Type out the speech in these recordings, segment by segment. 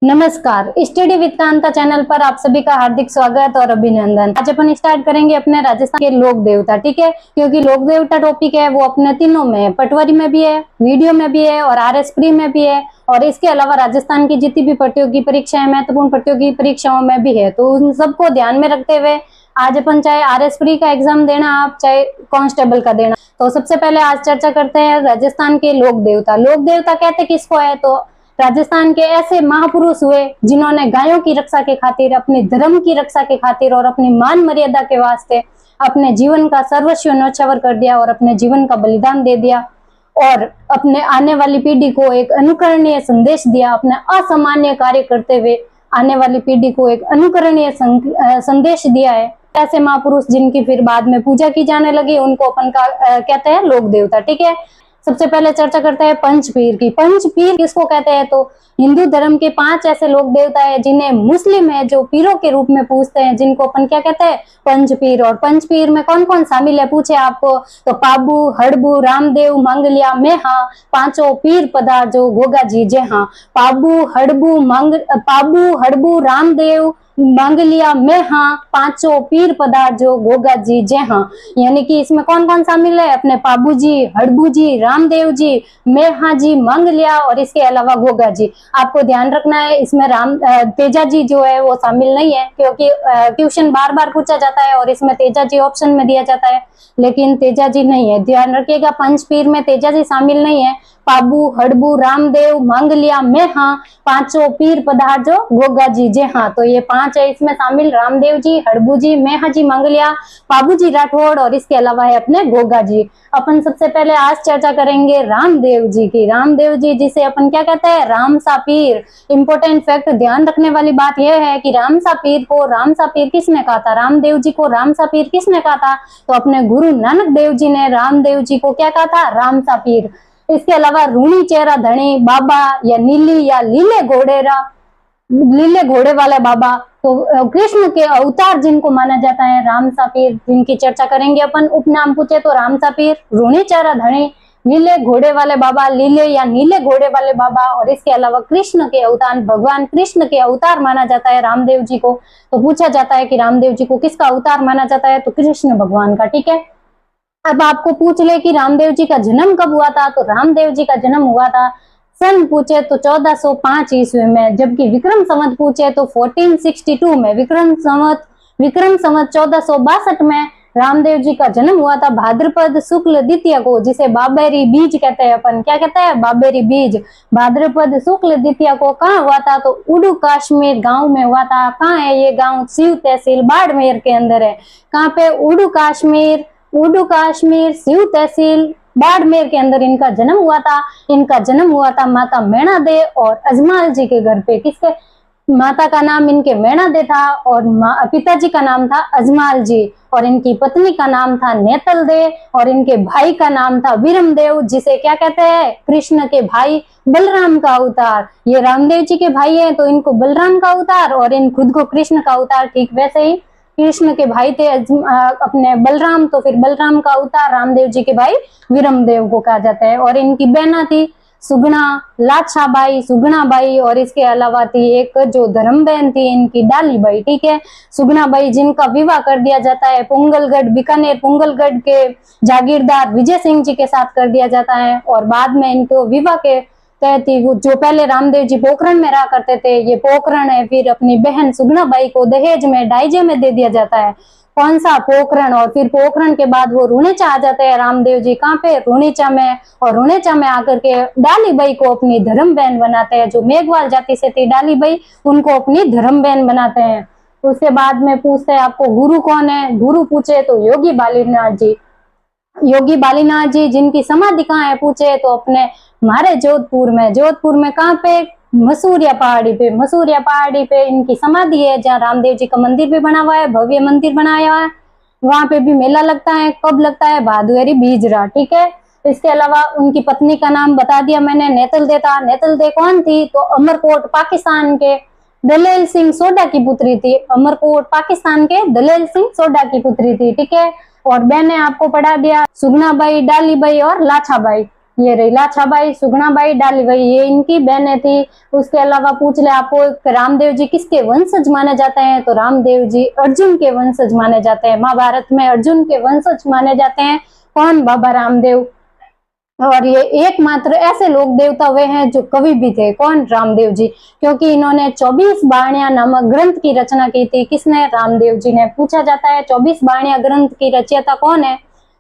नमस्कार, study with Kanta channel पर आप सभी का हार्दिक स्वागत और अभिनंदन। आज अपन स्टार्ट करेंगे अपने राजस्थान के लोक देवता, ठीक है। क्योंकि लोक देवता टॉपिक है वो अपने तीनों में है, पटवारी में भी है, वीडियो में भी है और आरएस प्री में भी है। और इसके अलावा राजस्थान की जितनी भी प्रतियोगी परीक्षाएं, महत्वपूर्ण प्रतियोगी परीक्षाओं में भी है, तो उन सबको ध्यान में रखते हुए आज अपन चाहे आरएस प्री का एग्जाम देना आप, चाहे कांस्टेबल का देना, तो सबसे पहले आज चर्चा करते हैं राजस्थान के लोक देवता। लोक देवता कहते किसको है? तो राजस्थान के ऐसे महापुरुष हुए जिन्होंने गायों की रक्षा के खातिर, अपने धर्म की रक्षा के खातिर और अपनी मान मर्यादा के वास्ते अपने जीवन का सर्वस्व न्यौछावर कर दिया और अपने जीवन का बलिदान दे दिया और अपने आने वाली पीढ़ी को एक अनुकरणीय संदेश दिया। अपने असामान्य कार्य करते हुए आने वाली पीढ़ी को एक अनुकरणीय संदेश दिया है। ऐसे महापुरुष जिनकी फिर बाद में पूजा की जाने लगी, उनको अपन कहते हैं लोक देवता, ठीक है। सबसे पहले चर्चा करते हैं पंचपीर की। पंचपीर किसको कहते हैं? तो हिंदू धर्म के 5 ऐसे लोक देवता है जिन्हें मुस्लिम है जो पीरों के रूप में पूजते हैं, जिनको अपन क्या कहते हैं? पंचपीर। और पंचपीर में कौन कौन शामिल है पूछे आपको, तो पाबू, हड़बू, रामदेव, मंगलिया, मेहा, पांचों पीर पधार जो गोगा जी जे हाँ। पाबू, हड़बू, रामदेव, मंगलिया, मेहा, पांचों पीर पधार जो गोगा जी जे हाँ। यानी कि इसमें कौन कौन शामिल है? अपने पाबू जी, हड़बू जी, रामदेव जी, मेहा जी, मंगलिया और इसके अलावा गोगा जी। आपको ध्यान रखना है इसमें तेजा जी जो है वो शामिल नहीं है, क्योंकि ट्यूशन बार बार पूछा जाता है और इसमें तेजा जी ऑप्शन में दिया जाता है, लेकिन तेजा जी नहीं है। ध्यान रखिएगा, पंचपीर में तेजा जी शामिल नहीं है। पाबू, हड़बू, रामदेव, मंगलिया, मेहा, पांचों पीर पधार जो गोगा जी जे हाँ। तो ये 5 है इसमें शामिल, रामदेव जी, हड़बू जी, मेहा जी, मंगलिया, पाबू जी राठौड़ और इसके अलावा है अपने गोगा जी। अपन सबसे पहले आज चर्चा करेंगे रामदेव जी की। रामदेव जी जिसे अपन क्या कहते हैं? रामसा पीर। इंपॉर्टेंट फैक्ट ध्यान रखने वाली बात यह है कि रामसा पीर किसने कहा था? रामदेव जी को रामसा पीर किसने कहा था? तो अपने गुरु नानक देव जी ने रामदेव जी को क्या कहा था? रामसा पीर। इसके अलावा रूणी चेहरा धनी बाबा या नीली या लीले घोड़े वाले बाबा, तो कृष्ण के अवतार जिनको माना जाता है रामसा पीर, जिनकी चर्चा करेंगे अपन। उपनाम पूछे तो रामसा पीर, रूणी चेहरा धनी, नीले घोड़े वाले बाबा, लीले या नीले घोड़े वाले बाबा और इसके अलावा कृष्ण के अवतार, भगवान कृष्ण के अवतार माना जाता है रामदेव जी को। तो पूछा जाता है कि रामदेव जी को किसका अवतार माना जाता है? तो कृष्ण भगवान का, ठीक है। अब आपको पूछ ले कि रामदेव जी का जन्म कब हुआ था? तो रामदेव जी का जन्म हुआ था सन पूछे तो 1405 ईस्वी में, जबकि विक्रम संवत पूछे तो 1462 में। विक्रम संवत 1462 में रामदेव जी का जन्म हुआ था भाद्रपद शुक्ल द्वितीय को, जिसे बाबेरी बीज कहते हैं अपन। क्या कहते हैं? बाबेरी बीज। भाद्रपद शुक्ल द्वितीय को कहाँ हुआ था? तो उडू कश्मीर गांव में हुआ था। कहाँ है ये गांव? सीव तहसील बाड़मेर के अंदर है। कहाँ पे? उडू कश्मीर सीव तहसील बाड़मेर के अंदर इनका जन्म हुआ था। इनका जन्म हुआ था माता मैणा दे और अजमाल जी के घर पे। किसके? माता का नाम इनके मैणा दे था और पिताजी का नाम था अजमाल जी और इनकी पत्नी का नाम था नेतल दे और इनके भाई का नाम था विरम देव, जिसे क्या कहते हैं? कृष्ण के भाई, बलराम का अवतार। ये रामदेव जी के भाई हैं तो इनको बलराम का अवतार और इन खुद को कृष्ण का अवतार। ठीक वैसे ही कृष्ण के भाई थे अपने बलराम, तो फिर बलराम का अवतार रामदेव जी के भाई विरमदेव को कहा जाता है। और इनकी बहना थी सुगना, लाछाबाई, सुगनाबाई और इसके अलावा थी एक जो धर्म बहन थी इनकी डालीबाई, ठीक है। सुगनाबाई जिनका विवाह कर दिया जाता है पोंगलगढ़, बीकानेर पोंगलगढ़ के जागीरदार विजय सिंह जी के साथ कर दिया जाता है। और बाद में इनको विवाह के तहत वो जो पहले रामदेव जी पोखरण में रहा करते थे, ये पोखरण है फिर अपनी बहन सुगनाबाई को दहेज में डाइजे में दे दिया जाता है। कौन सा? पोखरण। और फिर पोखरण के बाद वो रुणेचा आ जाते हैं रामदेव जी। कहाँ पे? रुणेचा में। और रुणेचा में आकर के डालीबाई को अपनी धर्म बहन बनाते हैं। जो मेघवाल जाति से थी डालीबाई, उनको अपनी धर्म बहन बनाते हैं। उसके बाद में पूछते हैं आपको गुरु कौन है? गुरु पूछे तो योगी बालीनाथ जी। योगी बालीनाथ जी जिनकी समाधि कहाँ है पूछे तो अपने हमारे जोधपुर में। कहाँ पे? मसूरिया पहाड़ी पे इनकी समाधि है, जहाँ रामदेव जी का मंदिर भी बना हुआ है, भव्य मंदिर बनाया हुआ है। वहां पे भी मेला लगता है। कब लगता है? भादुएरी बीजरा, ठीक है। इसके अलावा उनकी पत्नी का नाम बता दिया मैंने, नेतल दे था। नेतल दे कौन थी? तो अमरकोट पाकिस्तान के दलेल सिंह सोडा की पुत्री थी। अमरकोट पाकिस्तान के दलेल सिंह सोडा की पुत्री थी, ठीक है। और बहने आपको पढ़ा दिया सुगनाबाई, डालीबाई और लाछाबाई। ये रही लाछाबाई, सुगुणाबाई, डालीबाई, ये इनकी बहनें थी। उसके अलावा पूछ ले आपको रामदेव जी किसके वंशज माने जाते हैं, तो रामदेव जी अर्जुन के वंशज माने जाते हैं। महाभारत में अर्जुन के वंशज माने जाते हैं कौन, बाबा रामदेव। और ये एकमात्र ऐसे लोक देवता हुए हैं जो कवि भी थे, कौन, रामदेव जी, क्योंकि इन्होंने 24 बाणियां नामक ग्रंथ की रचना की थी। किसने, रामदेव जी ने। पूछा जाता है 24 बाणियां ग्रंथ की रचयिता कौन है,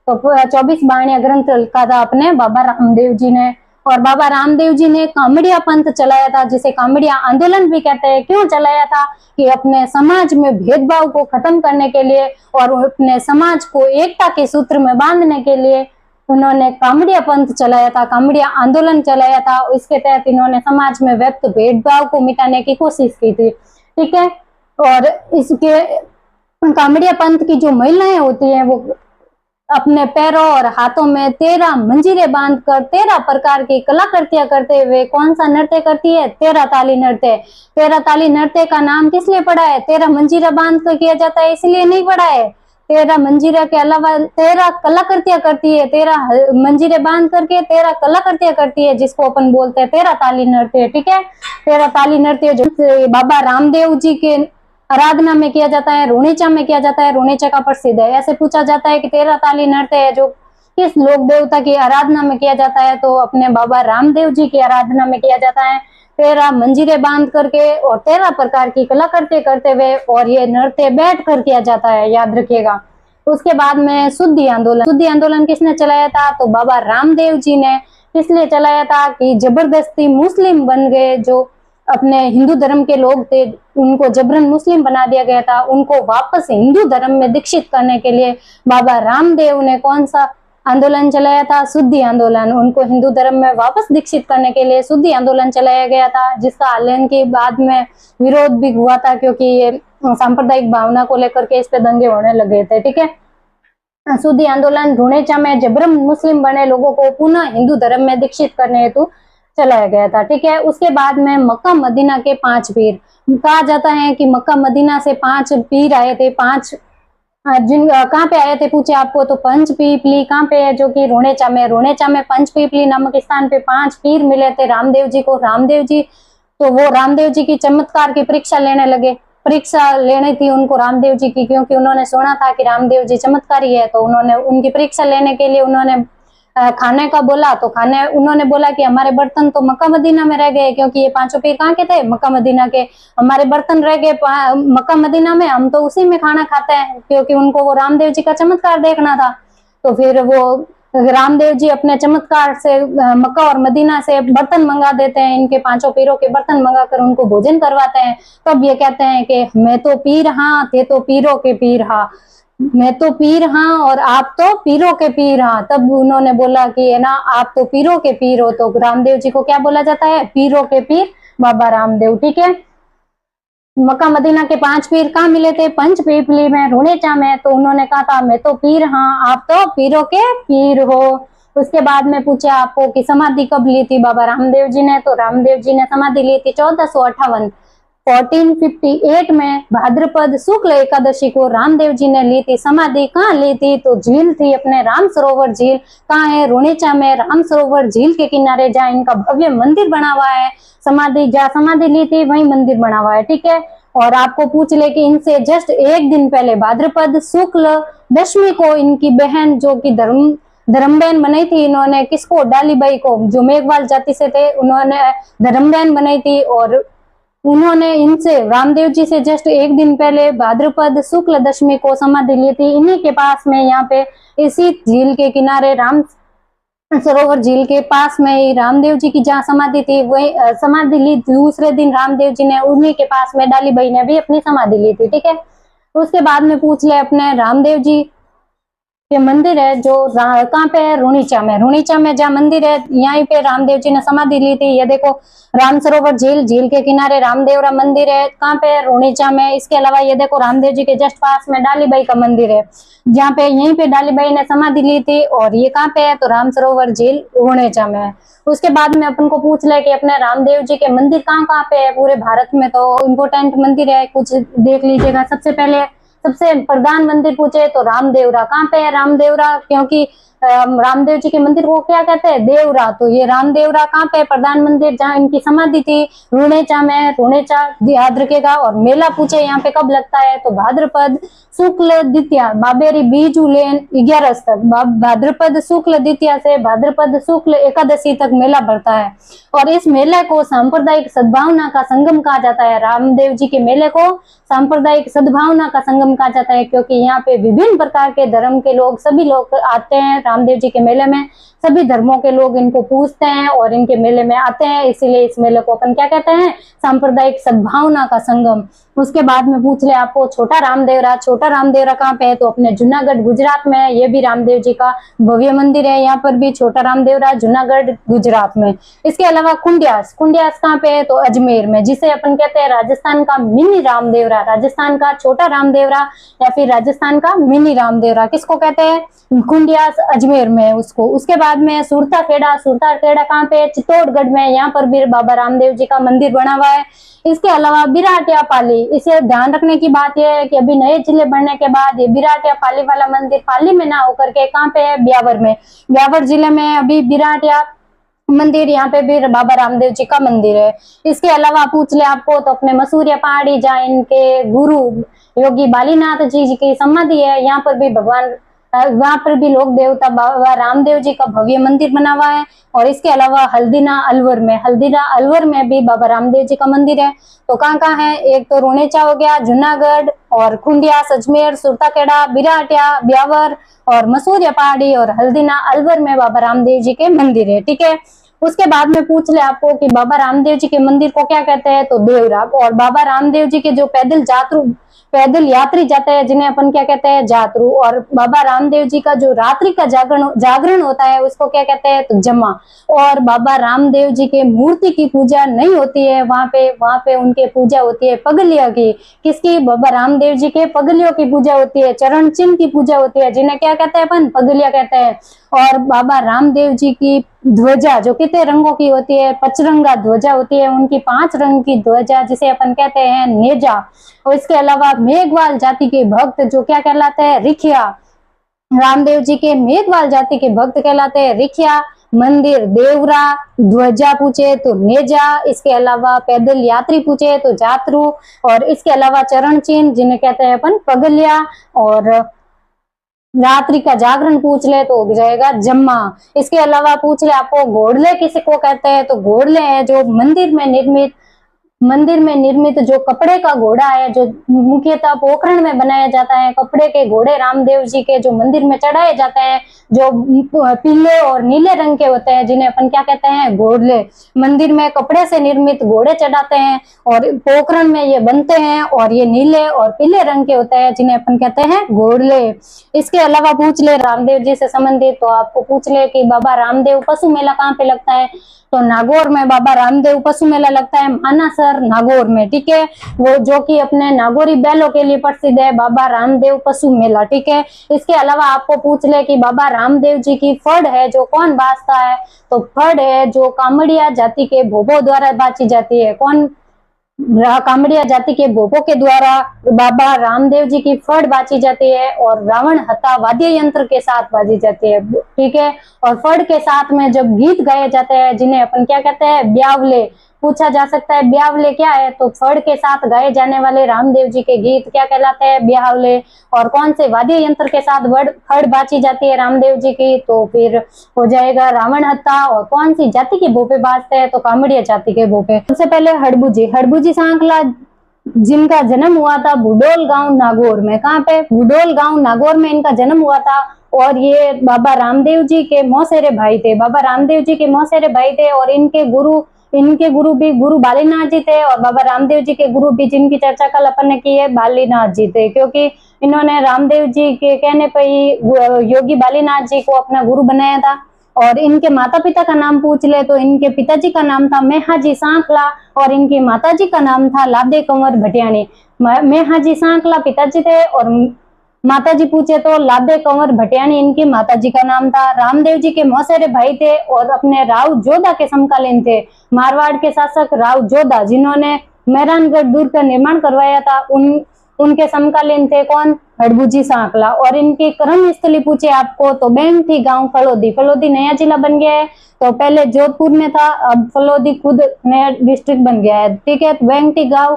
तो 24 बाणियां ग्रंथ लिखा था अपने बाबा रामदेव जी ने। और बाबा रामदेव जी ने कामड़िया पंथ चलाया था, जिसे कामड़िया आंदोलन भी कहते हैं। क्यों चलाया था, कि अपने समाज में भेदभाव को खत्म करने के लिए और अपने समाज को एकता के सूत्र में बांधने के लिए उन्होंने कामड़िया पंथ चलाया था, कामड़िया आंदोलन चलाया था। इसके तहत इन्होंने समाज में व्यक्त भेदभाव को मिटाने की कोशिश की थी, ठीक है। और इसके कामड़िया पंथ की जो महिलाएं होती हैं वो अपने पैरों और हाथों में 13 मंजीरें बांधकर 13 प्रकार की कलाकृतियां करते हुए कौन सा नृत्य करती है, 13 ताली नृत्य। 13 ताली नृत्य का नाम किस लिए पड़ा है, 13 मंजीरा बांध कर किया जाता है इसलिए नहीं पड़ा है। 13 मंजीरा के अलावा 13 कलाकृतियां करती है, 13 मंजीरे बांध करके 13 कलाकृतियां करती है, जिसको अपन बोलते हैं 13 ताली नृत्य, ठीक है। 13 ताली नृत्य जो बाबा रामदेव जी के आराधना में किया जाता है, रुणीचा में किया जाता है, रुणीचा का प्रसिद्ध है। ऐसे पूछा जाता है कि 13 ताली नृत्य है जो किस लोक देवता की आराधना में किया जाता है, तो अपने बाबा रामदेव जी की आराधना में किया जाता है। 13 मंजीरे बांध करके और 13 प्रकार की कलाकृति करते हुए, और ये नृत्य बैठ कर किया जाता है, याद रखिएगा। उसके बाद में शुद्धि आंदोलन। शुद्धि आंदोलन किसने चलाया था, तो बाबा रामदेव जी ने। इसलिए चलाया था कि जबरदस्ती मुस्लिम बन गए जो अपने हिंदू धर्म के लोग थे, उनको जबरन मुस्लिम बना दिया गया था। उनको वापस हिंदू धर्म में दीक्षित करने के लिए बाबा रामदेव ने कौन सा आंदोलन चलाया था, शुद्धि आंदोलन। उनको हिंदू धर्म में वापस दीक्षित करने के लिए शुद्धि आंदोलन चलाया गया था, जिसका हालांकि बाद में विरोध भी हुआ था, क्योंकि ये सांप्रदायिक भावना को लेकर के इस पे दंगे होने लगे थे, ठीक है। शुद्धि आंदोलन रुणेचा में जबरन मुस्लिम बने लोगों को पुनः हिंदू धर्म में दीक्षित करने हेतु चलाया गया था, ठीक है। उसके बाद में मक्का मदीना के 5 पीर। कहा जाता है कि मक्का मदीना से 5 पीर आए थे। 5 जिन कहाँ पे आए थे पूछे आपको, तो पंचपीपली कहाँ पे है, जो कि रुणेचा में। रुणेचा में पंचपीपली नामक स्थान पे 5 पीर मिले थे रामदेव जी को। रामदेव जी तो वो रामदेव जी की चमत्कार की परीक्षा लेने लगे। परीक्षा लेनी थी उनको रामदेव जी की, क्योंकि उन्होंने सुना था कि रामदेव जी चमत्कारी है, तो उन्होंने उनकी परीक्षा लेने के लिए उन्होंने खाने का बोला। तो खाने उन्होंने बोला कि हमारे बर्तन तो मक्का मदीना में रह गए, क्योंकि ये 5 पीर कहाँ के थे, मक्का मदीना के। हमारे बर्तन रह गए मक्का मदीना में, हम तो उसी में खाना खाते हैं, क्योंकि उनको वो रामदेव जी का चमत्कार देखना था। तो फिर वो रामदेव जी अपने चमत्कार से मक्का और मदीना से बर्तन मंगा देते हैं, इनके 5 पीरों के बर्तन मंगाकर उनको भोजन करवाते हैं। तब ये कहते हैं कि मैं तो पीर हाँ, थे तो पीरों के पीर हाँ, मैं तो पीर हाँ और आप तो पीरों के पीर हाँ। तब उन्होंने बोला कि है ना, आप तो पीरों के पीर हो, तो रामदेव जी को क्या बोला जाता है, पीरों के पीर बाबा रामदेव, ठीक है। मक्का मदीना के 5 पीर कहाँ मिले थे, पंचपीपली में, रुणेचा में। तो उन्होंने कहा था मैं तो पीर हाँ, आप तो पीरों के पीर हो। उसके बाद में पूछा आपको कि समाधि कब ली थी बाबा रामदेव जी ने, तो रामदेव जी ने समाधि ली थी 1458 में भाद्रपद शुक्ल एकादशी को रामदेव जी ने ली थी समाधि। कहाँ ली थी, तो झील थी अपने राम सरोवर झील। कहाँ है, रुणेचा में, राम सरोवर झील के किनारे, जहाँ इनका भव्य मंदिर बना हुआ है। समाधि जहाँ समाधि ली थी वही मंदिर बना हुआ है, ठीक है। और आपको पूछ ले कि इनसे जस्ट एक दिन पहले भाद्रपद शुक्ल दशमी को इनकी बहन जो कि धर्मबहन बनाई थी, इन्होंने किसको, डालीबाई को, जो मेघवाल जाति से थे, उन्होंने धर्मबहन बनाई थी। और उन्होंने इनसे रामदेव जी से जस्ट एक दिन पहले भाद्रपद शुक्ल दशमी को समाधि ली थी। इन्हीं के पास में यहाँ पे इसी झील के किनारे राम सरोवर झील के पास में ही रामदेव जी की जहाँ समाधि थी वही समाधि ली। दूसरे दिन रामदेव जी ने उन्हीं के पास में डालीबाई ने भी अपनी समाधि ली थी, ठीक है। उसके बाद में पूछ ले अपने रामदेव जी के मंदिर है जो कहाँ पे है, रुणीचा में। रुणीचा में जहाँ मंदिर है यहीं पे रामदेव जी ने समाधि ली थी। ये देखो राम सरोवर झील, झील के किनारे रामदेवरा मंदिर है, कहाँ पे है, रुणीचा में। इसके अलावा ये देखो रामदेव जी के जस्ट पास में डालीबाई का मंदिर है, जहाँ पे यहीं पे डालीबाई ने समाधि ली थी। और ये कहाँ पे है, तो राम सरोवर झील रुणीचा में है। उसके बाद में अपन को पूछ ले कि अपने रामदेव जी के मंदिर कहाँ कहाँ पे है पूरे भारत में, तो इम्पोर्टेंट मंदिर है, कुछ देख लीजिएगा। सबसे पहले सबसे प्रधान मंदिर पूछे तो रामदेवरा। कहाँ पे है रामदेवरा, क्योंकि रामदेव जी के मंदिर को क्या कहते हैं? देवरा। तो ये रामदेवरा कहाँ पे? प्रधान मंदिर जहाँ इनकी समाधि थी, रुणेचा में। रुणेचा याद रखेगा। और मेला पूछे यहाँ पे कब लगता है? तो भाद्रपद शुक्ल द्वितीया, बाबेरी बीज लेन 11 तक, भाद्रपद शुक्ल द्वितीया से भाद्रपद शुक्ल एकादशी तक मेला भरता है। और इस मेले को सांप्रदायिक सद्भावना का संगम कहा जाता है। रामदेव जी के मेले को सांप्रदायिक सद्भावना का संगम कहा जाता है, क्योंकि यहाँ पे विभिन्न प्रकार के धर्म के लोग, सभी लोग आते हैं रामदेव जी के मेले में। सभी धर्मों के लोग इनको पूजते हैं और इनके मेले में आते हैं, इसीलिए इस मेले को अपन क्या कहते हैं? सांप्रदायिक सद्भावना का संगम। उसके बाद में पूछ ले आपको छोटा रामदेवरा। छोटा रामदेवरा कहाँ पे है? तो अपने जूनागढ़ गुजरात में है। ये भी रामदेव जी का भव्य मंदिर है। यहाँ पर भी छोटा रामदेवरा, जूनागढ़ गुजरात में। इसके अलावा कुंडियास। कुंडियास कहाँ पे है? तो अजमेर में, जिसे अपन कहते हैं राजस्थान का मिनी रामदेवरा, राजस्थान का छोटा रामदेवरा या फिर राजस्थान का मिनी रामदेवरा किसको कहते हैं? कुंडियास, अजमेर में उसको। उसके बाद में सुरता खेड़ा। सुरता खेड़ा कहाँ पे है? चित्तौड़गढ़ में। यहाँ पर भी बाबा रामदेव जी का मंदिर बना हुआ है। इसके अलावा बिराटिया पाली। इसे ध्यान रखने की बात यह है कि अभी नए जिले बनने के बाद ये बिराटिया पाली वाला मंदिर पाली में ना होकर के कहाँ पे है? ब्यावर में। ब्यावर जिले में अभी बिराटिया मंदिर, यहाँ पे भी बाबा रामदेव जी का मंदिर है। इसके अलावा पूछ ले आपको तो अपने मसूरिया पहाड़ी, जहाँ इनके गुरु योगी बालीनाथ जी की समाधि है, यहाँ पर भी भगवान, वहां पर भी लोक देवता बाबा रामदेव जी का भव्य मंदिर बना हुआ है। और इसके अलावा हल्दीना अलवर में, हल्दीना अलवर में भी बाबा रामदेव जी का मंदिर है। तो कहाँ कहाँ है? एक तो रुणेचा हो गया, जूनागढ़, और खुंडियास, अजमेर, सुरताखेड़ा, बिराटिया, ब्यावर और मसूरिया पहाड़ी और हल्दीना अलवर में बाबा रामदेव जी के मंदिर है। ठीक है। उसके बाद में पूछ ले आपको कि बाबा रामदेव जी के मंदिर को क्या कहते हैं? तो देवरा। और बाबा रामदेव जी के जो पैदल यात्री जाते हैं, जिन्हें अपन क्या कहते हैं? जातरू। और बाबा रामदेव जी का जो रात्रि का जागरण होता है, उसको क्या कहते हैं? तो जमा। और बाबा रामदेव जी के मूर्ति की पूजा नहीं होती है वहां पे उनके पूजा होती है पगलिया की। किसकी? बाबा रामदेव जी के पगलियों की पूजा होती है, चरण चिन्ह की पूजा होती है, जिन्हें क्या कहते हैं अपन? पगलिया कहते हैं। और बाबा रामदेव जी की ध्वजा जो कितने रंगों की होती है? पचरंगा ध्वजा होती है उनकी, 5 रंग की ध्वजा, जिसे अपन कहते हैं नेजा। और इसके अलावा मेघवाल जाति के भक्त जो क्या कहलाते हैं? रिखिया। रामदेव जी के मेघवाल जाति के भक्त कहलाते हैं रिखिया। मंदिर देवरा, ध्वजा पूछे तो नेजा, इसके अलावा पैदल यात्री पूछे तो जातरू, और इसके अलावा चरण चिन्ह जिन्हें कहते हैं अपन पगलिया, और रात्रि का जागरण पूछ ले तो हो जाएगा जम्मा। इसके अलावा पूछ ले आपको घोड़ले किसे को कहते हैं? तो घोड़ले है जो मंदिर में निर्मित जो कपड़े का घोड़ा है, जो मुख्यतः पोखरण में बनाया जाता है। कपड़े के घोड़े रामदेव जी के जो मंदिर में चढ़ाए जाते हैं, जो पीले और नीले रंग के होते हैं, जिन्हें अपन क्या कहते हैं? घोड़ले। मंदिर में कपड़े से निर्मित घोड़े चढ़ाते हैं और पोखरण में ये बनते हैं, और ये नीले और पीले रंग के होते हैं, जिन्हें अपन कहते हैं घोड़ले। इसके अलावा पूछ ले रामदेव जी से संबंधित तो आपको पूछ ले कि बाबा रामदेव पशु मेला कहाँ पे लगता है? तो नागौर में बाबा रामदेव पशु मेला लगता है, मानासर नागौर में। ठीक है। वो जो कि अपने नागौरी बैलों के लिए प्रसिद्ध है, बाबा रामदेव पशु मेला। ठीक है। इसके अलावा आपको पूछ ले कि बाबा रामदेव जी की फड़ है जो कौन बाजता है? तो फड़ है जो कामड़िया जाति के भोबो द्वारा बाजी जाती है। कौन? कामड़िया जाति के भोबो के द्वारा बाबा रामदेव जी की फड़ बाजी जाती है, और रावण हत्ता वाद्य यंत्र के साथ बाजी जाती है। ठीक है। और फड़ के साथ में जब गीत गाए जाते हैं, जिन्हें अपन क्या कहते हैं? ब्यावले। पूछा जा सकता है ब्यावले क्या है? तो फड़ के साथ गाए जाने वाले रामदेव जी के गीत क्या कहलाते हैं? ब्यावले। और कौन से वाद्य यंत्र के साथ फड़ बाजी जाती है रामदेव जी की? तो फिर हो जाएगा रावण हत्ता। और कौन सी जाति के भोपे बाजते हैं? तो कामड़िया जाति के भोपे। सबसे पहले हड़बुजी सांखला, जिनका जन्म हुआ था बुडोल गांव नागौर में। कहाँ पे? बुडोल गांव नागौर में इनका जन्म हुआ था। और ये बाबा रामदेव जी के मौसेरे भाई थे। बाबा रामदेव जी के मौसेरे भाई थे, और इनके गुरु भी गुरु बालीनाथ जी थे। और बाबा रामदेव जी के गुरु भी, जिनकी चर्चा कल अपन ने की है, बालीनाथ जी थे, क्योंकि इन्होंने रामदेव जी के कहने पर ही योगी बालीनाथ जी को अपना गुरु बनाया था। और इनके माता पिता का नाम पूछ ले तो इनके पिताजी का नाम था मेहाजी सांखला, और इनकी माताजी का नाम था लादे कंवर भटियाणी। मेहाजी सांखला पिताजी थे, और माताजी पूछे तो लादे कंवर भटियाणी इनकी माताजी का नाम था। रामदेव जी के मौसेरे भाई थे, और अपने राव जोधा के समकालीन थे। मारवाड़ के शासक राव जोधा, जिन्होंने मेहरानगढ़ दुर्ग का निर्माण करवाया था, उनके समकालीन थे। कौन? हड़बुजी सांकला। और इनकी कर्म स्थली पूछे आपको तो बेंगथी गांव फलोदी। फलोदी नया जिला बन गया है, तो पहले जोधपुर में था, अब फलोदी खुद नया डिस्ट्रिक्ट बन गया है, ठीक है। बेंगथी गांव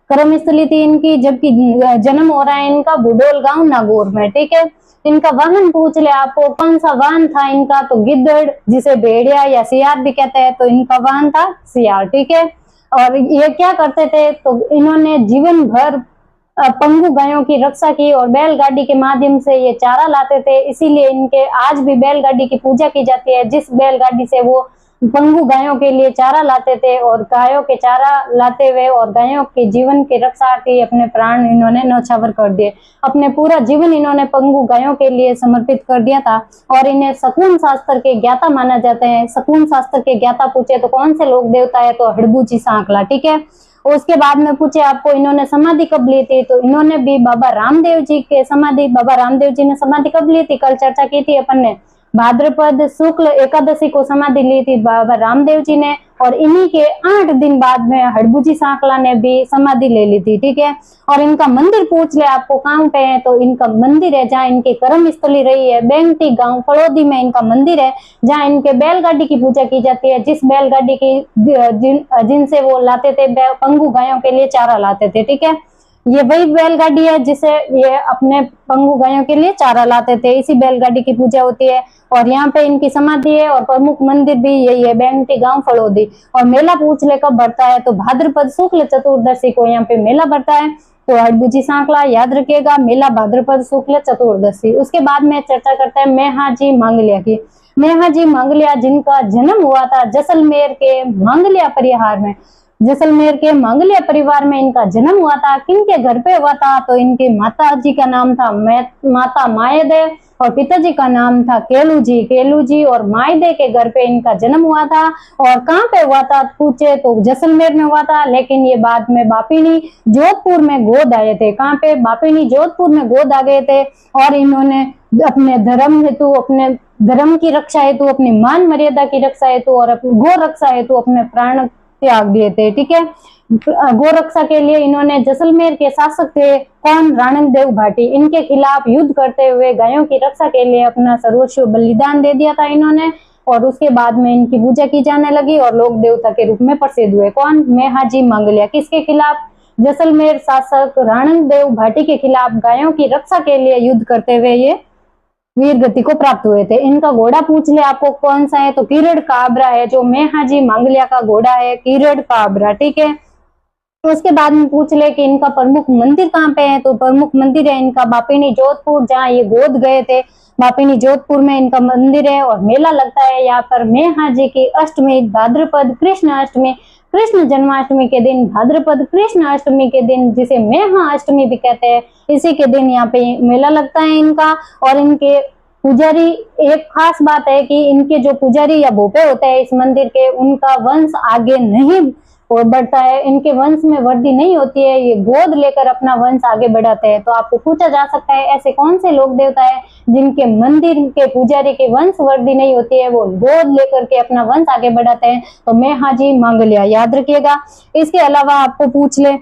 कर्म स्थली थी इनकी, जबकि जन्म हो रहा है इनका बुडोल गांव नागौर में, ठीक है। इनका वाहन पूछ ले आपको, कौन सा वाहन था इनका, तो गिद्धड़, जिसे भेड़िया या सियार भी कहते हैं, तो इनका वाहन था सियार, ठीक है। और ये क्या करते थे, तो इन्होंने जीवन भर पंगु गायों की रक्षा की और बैलगाड़ी के माध्यम से ये चारा लाते थे, इसीलिए इनके आज भी बैलगाड़ी की पूजा की जाती है, जिस बैलगाड़ी से वो पंगु गायों के लिए चारा लाते थे। और गायों के चारा लाते हुए और गायों के जीवन की रक्षा के अपने प्राण इन्होंने न्यौछावर कर दिए। अपने पूरा जीवन इन्होंने पंगु गायों के लिए समर्पित कर दिया था। और इन्हें शकुन शास्त्र के ज्ञाता माना जाते हैं। शकुन शास्त्र के ज्ञाता पूछे तो कौन से लोक देवता है, तो हड़बुजी सांकला, ठीक है। उसके बाद में पूछे आपको इन्होंने समाधि कब ली थी, तो इन्होंने भी बाबा रामदेव जी के समाधि, बाबा रामदेव जी ने समाधि कब ली थी, कल चर्चा की थी अपन ने, भाद्रपद शुक्ल एकादशी को समाधि ली थी बाबा रामदेव जी ने। और इन्हीं के 8 दिन बाद में हड़बुजी सांकला ने भी समाधि ले ली थी, ठीक है। और इनका मंदिर पूछ ले आपको कहाँ पे है, तो इनका मंदिर है जहाँ इनकी कर्म स्थली रही है, बेंगटी गांव फलोदी में इनका मंदिर है, जहाँ इनके बैलगाड़ी की पूजा की जाती है, जिस बैलगाड़ी की जिनसे वो लाते थे पंगु गायों के लिए चारा लाते थे, ठीक है। ये वही बैलगाड़ी है जिसे ये अपने पंगु गायों के लिए चारा लाते थे, इसी बैलगाड़ी की पूजा होती है। और यहाँ पे इनकी समाधि है और प्रमुख मंदिर भी यही है, बेंगटी गांव फलोदी। और मेला पूछ ले कब बढ़ता है, तो भाद्रपद शुक्ल चतुर्दशी को यहाँ पे मेला बढ़ता है। तो हड़बुजी सांकला याद रखिएगा, मेला भाद्रपद शुक्ल चतुर्दशी। उसके बाद में चर्चा करते हैं मेहाजी मांगलिया की। मेहाजी मांगलिया जिनका जन्म हुआ था जैसलमेर के मांगलिया परिहार में, जैसलमेर के मांगलिया परिवार में इनका जन्म हुआ था। किनके घर पे हुआ था, तो इनके माता जी का नाम था माता मायदेव और पिताजी का नाम था केलू जी और मायदे के घर पे इनका जन्म हुआ था। और कहाँ पे हुआ था पूछे तो जैसलमेर में हुआ था, लेकिन ये बाद में बापिनी जोधपुर में गोद आए थे। कहाँ पे, बापिनी जोधपुर में गोद आ गए थे। और इन्होंने अपने धर्म हेतु, अपने धर्म की रक्षा हेतु, अपनी मान मर्यादा की रक्षा हेतु और अपनी गो रक्षा हेतु अपने प्राण त्याग दिए थे, ठीक है। गोरक्षा के लिए इन्होंने जैसलमेर के शासक थे कौन, राणकदेव भाटी, इनके खिलाफ युद्ध करते हुए गायों की रक्षा के लिए अपना सर्वस्व बलिदान दे दिया था इन्होंने। और उसके बाद में इनकी पूजा की जाने लगी और लोक देवता के रूप में प्रसिद्ध हुए। कौन, मेहाजी मांगलिया। किसके खिलाफ, जैसलमेर शासक राणकदेव भाटी के खिलाफ गायों की रक्षा के लिए युद्ध करते हुए ये वीर गति को प्राप्त हुए थे। इनका घोड़ा पूछ ले आपको कौन सा है, तो किरड़ काबरा है, जो मेहाजी मांगलिया का घोड़ा है किरड़ काबरा, ठीक है। तो उसके बाद में पूछ ले कि इनका प्रमुख मंदिर कहाँ पे है, तो प्रमुख मंदिर है इनका बापिनी जोधपुर, जहाँ ये गोद गए थे, बापिनी जोधपुर में इनका मंदिर है। और मेला लगता है यहाँ पर मेहाजी की अष्टमी भाद्रपद कृष्ण अष्टमी, कृष्ण जन्माष्टमी के दिन, भाद्रपद कृष्ण अष्टमी के दिन, जिसे मेहा अष्टमी भी कहते हैं, इसी के दिन यहाँ पे मेला लगता है इनका। और इनके पुजारी, एक खास बात है कि इनके जो पुजारी या भोपे होते हैं इस मंदिर के, उनका वंश आगे नहीं बढ़ता है, इनके वंश में वृद्धि नहीं होती है, ये गोद लेकर अपना वंश आगे बढ़ाते हैं। तो आपको पूछा जा सकता है ऐसे कौन से लोक देवता है जिनके मंदिर के पुजारी के वंश वृद्धि नहीं होती है, वो गोद लेकर के अपना वंश आगे बढ़ाते हैं, तो मेहाजी मांगलिया याद रखिएगा। इसके अलावा आपको पूछ ले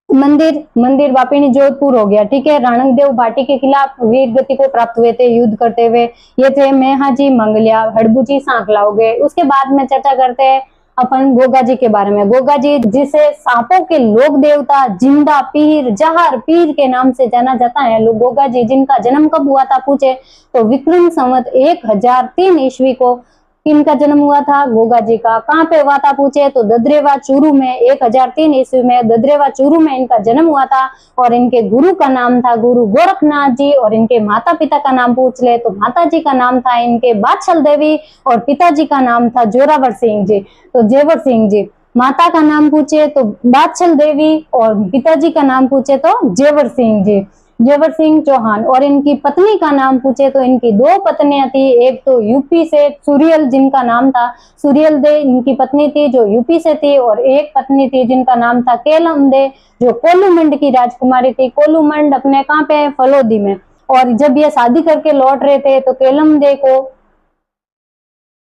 मंदिर बापिनी जोधपुर हो गया, ठीक है। राणकदेव भाटी के खिलाफ वीर गति को प्राप्त हुए थे युद्ध करते हुए, ये थे मेहाजी मांगलिया। हड़बुजी सांकला हो गए। उसके बाद में चर्चा करते हैं अपन गोगा जी के बारे में। गोगा जी जिसे सांपों के लोक देवता, जिंदा पीर, जहर पीर के नाम से जाना जाता है, लोग गोगा जी, जिनका जन्म कब हुआ था पूछे तो विक्रम संवत 1003 ईस्वी को किनका जन्म हुआ था, गोगा जी का। कहाँ पे हुआ था पूछे तो ददरेवा चूरू में 1003 ईस्वी में ददरेवा चूरू में इनका जन्म हुआ था। और इनके गुरु का नाम था गुरु गोरखनाथ जी। और इनके माता पिता का नाम पूछ ले तो माता जी का नाम था इनके बादशाह देवी और पिताजी का नाम था जोरावर सिंह जी, तो जेवर सिंह जी। माता का नाम पूछे तो बादशाह देवी और पिताजी का नाम पूछे तो जेवर सिंह जी, जेवर सिंह चौहान। और इनकी पत्नी का नाम पूछे तो इनकी 2 पत्नियां थी, एक तो यूपी से सुरियल जिनका नाम था सुरियल दे, इनकी पत्नी थी जो यूपी से थी। और एक पत्नी थी जिनका नाम था केलम दे, जो कोलूमंड की राजकुमारी थी। कोलूमंड अपने कहाँ पे है, फलोदी में। और जब ये शादी करके लौट रहे थे तो केलम दे को,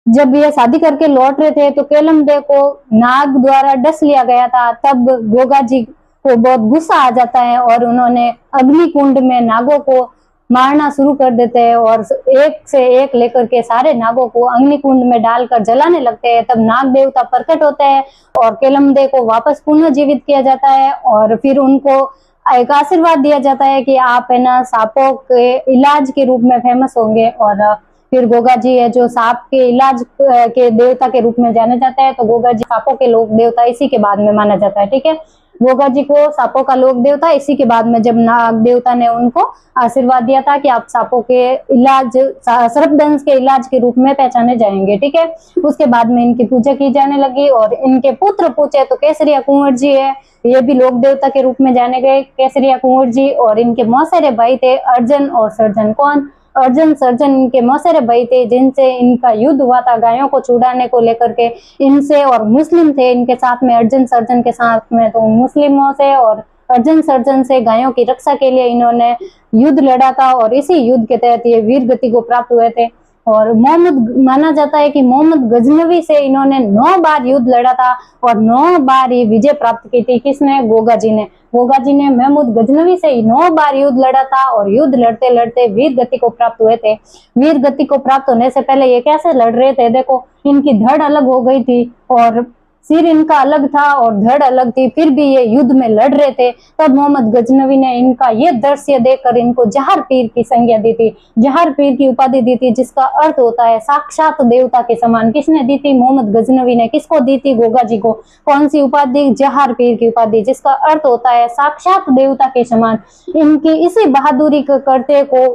जब ये शादी करके लौट रहे थे तो केलम दे को नाग द्वारा डस लिया गया था। तब गोगा जी को बहुत गुस्सा आ जाता है और उन्होंने अग्नि कुंड में नागों को मारना शुरू कर देते हैं और एक से एक लेकर के सारे नागों को अग्नि कुंड में डालकर जलाने लगते हैं। तब नाग देवता प्रकट होते हैं और केलमदे को वापस पुनः जीवित किया जाता है और फिर उनको एक आशीर्वाद दिया जाता है कि आप है ना सांपों के इलाज के रूप में फेमस होंगे। और फिर गोगा जी है जो सांप के इलाज के देवता के रूप में जाने जाता है, तो गोगा जी सांपों के लोक देवता इसी के बाद में माना जाता है। ठीक है, गोगा जी को सांपों का लोक देवता इसी के बाद में जब नाग देवता ने उनको आशीर्वाद दिया था कि आप सांपों के इलाज, सर्पदंश के इलाज के रूप में पहचाने जाएंगे। ठीक है, उसके बाद में इनकी पूजा की जाने लगी और इनके पुत्र पूछे तो केसरिया कुंवर जी है, ये भी लोक देवता के रूप में जाने गए केसरिया कुंवर जी। और इनके मौसेरे भाई थे अर्जुन और सर्जन। कौन? अर्जुन सर्जन इनके मौसेरे भाई थे जिनसे इनका युद्ध हुआ था गायों को छुड़ाने को लेकर के इनसे। और मुस्लिम थे इनके साथ में, अर्जुन सर्जन के साथ में, तो मुस्लिमों से और अर्जुन सर्जन से गायों की रक्षा के लिए इन्होंने युद्ध लड़ा था और इसी युद्ध के तहत ये वीर गति को प्राप्त हुए थे। और मोहम्मद, माना जाता है कि मोहम्मद गजनवी से इन्होंने 9 बार युद्ध लड़ा था और 9 बार ये विजय प्राप्त की थी। किसने? गोगा जी ने। गोगा जी ने महमूद गजनवी से 9 बार युद्ध लड़ा था और युद्ध लड़ते लड़ते वीर गति को प्राप्त हुए थे। वीर गति को प्राप्त होने से पहले ये कैसे लड़ रहे थे? देखो, इनकी धड़ अलग हो गई थी और सिर इनका अलग था और धड़ अलग थी, फिर भी ये युद्ध में लड़ रहे थे। तब मोहम्मद गजनवी ने इनका ये दृश्य देखकर इनको जहर पीर की संज्ञा दी थी, जहर पीर की उपाधि दी थी, जिसका अर्थ होता है साक्षात देवता के समान। किसने दी थी? मोहम्मद गजनवी ने। किसको दी थी? गोगा जी को। कौन सी उपाधि? जहर पीर की उपाधि, जिसका अर्थ होता है साक्षात देवता के समान। इनकी इसी बहादुरी के करते को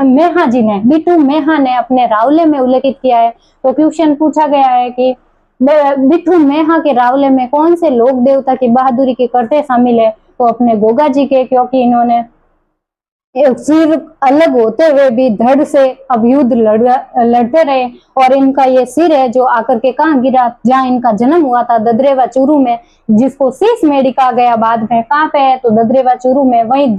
मेहा जी ने, बिट्टू मेहा ने अपने रावले में उल्लेखित किया है। तो क्वेश्चन पूछा गया है कि बिट्टू मेहा के रावले में कौन से लोक देवता की बहादुरी के करते शामिल है? तो अपने गोगा जी के, क्योंकि इन्होंने एक सिर अलग होते हुए भी धड़ से अब युद्ध लड़ते रहे। और इनका ये सिर है जो आकर के कहाँ गिरा? जहाँ इनका जन्म हुआ था, ददरेवा चूरू में, जिसको शीश मेढ़ी कहा गया बाद में। कहाँ पे है? तो ददरेवा चूरू में। वहीं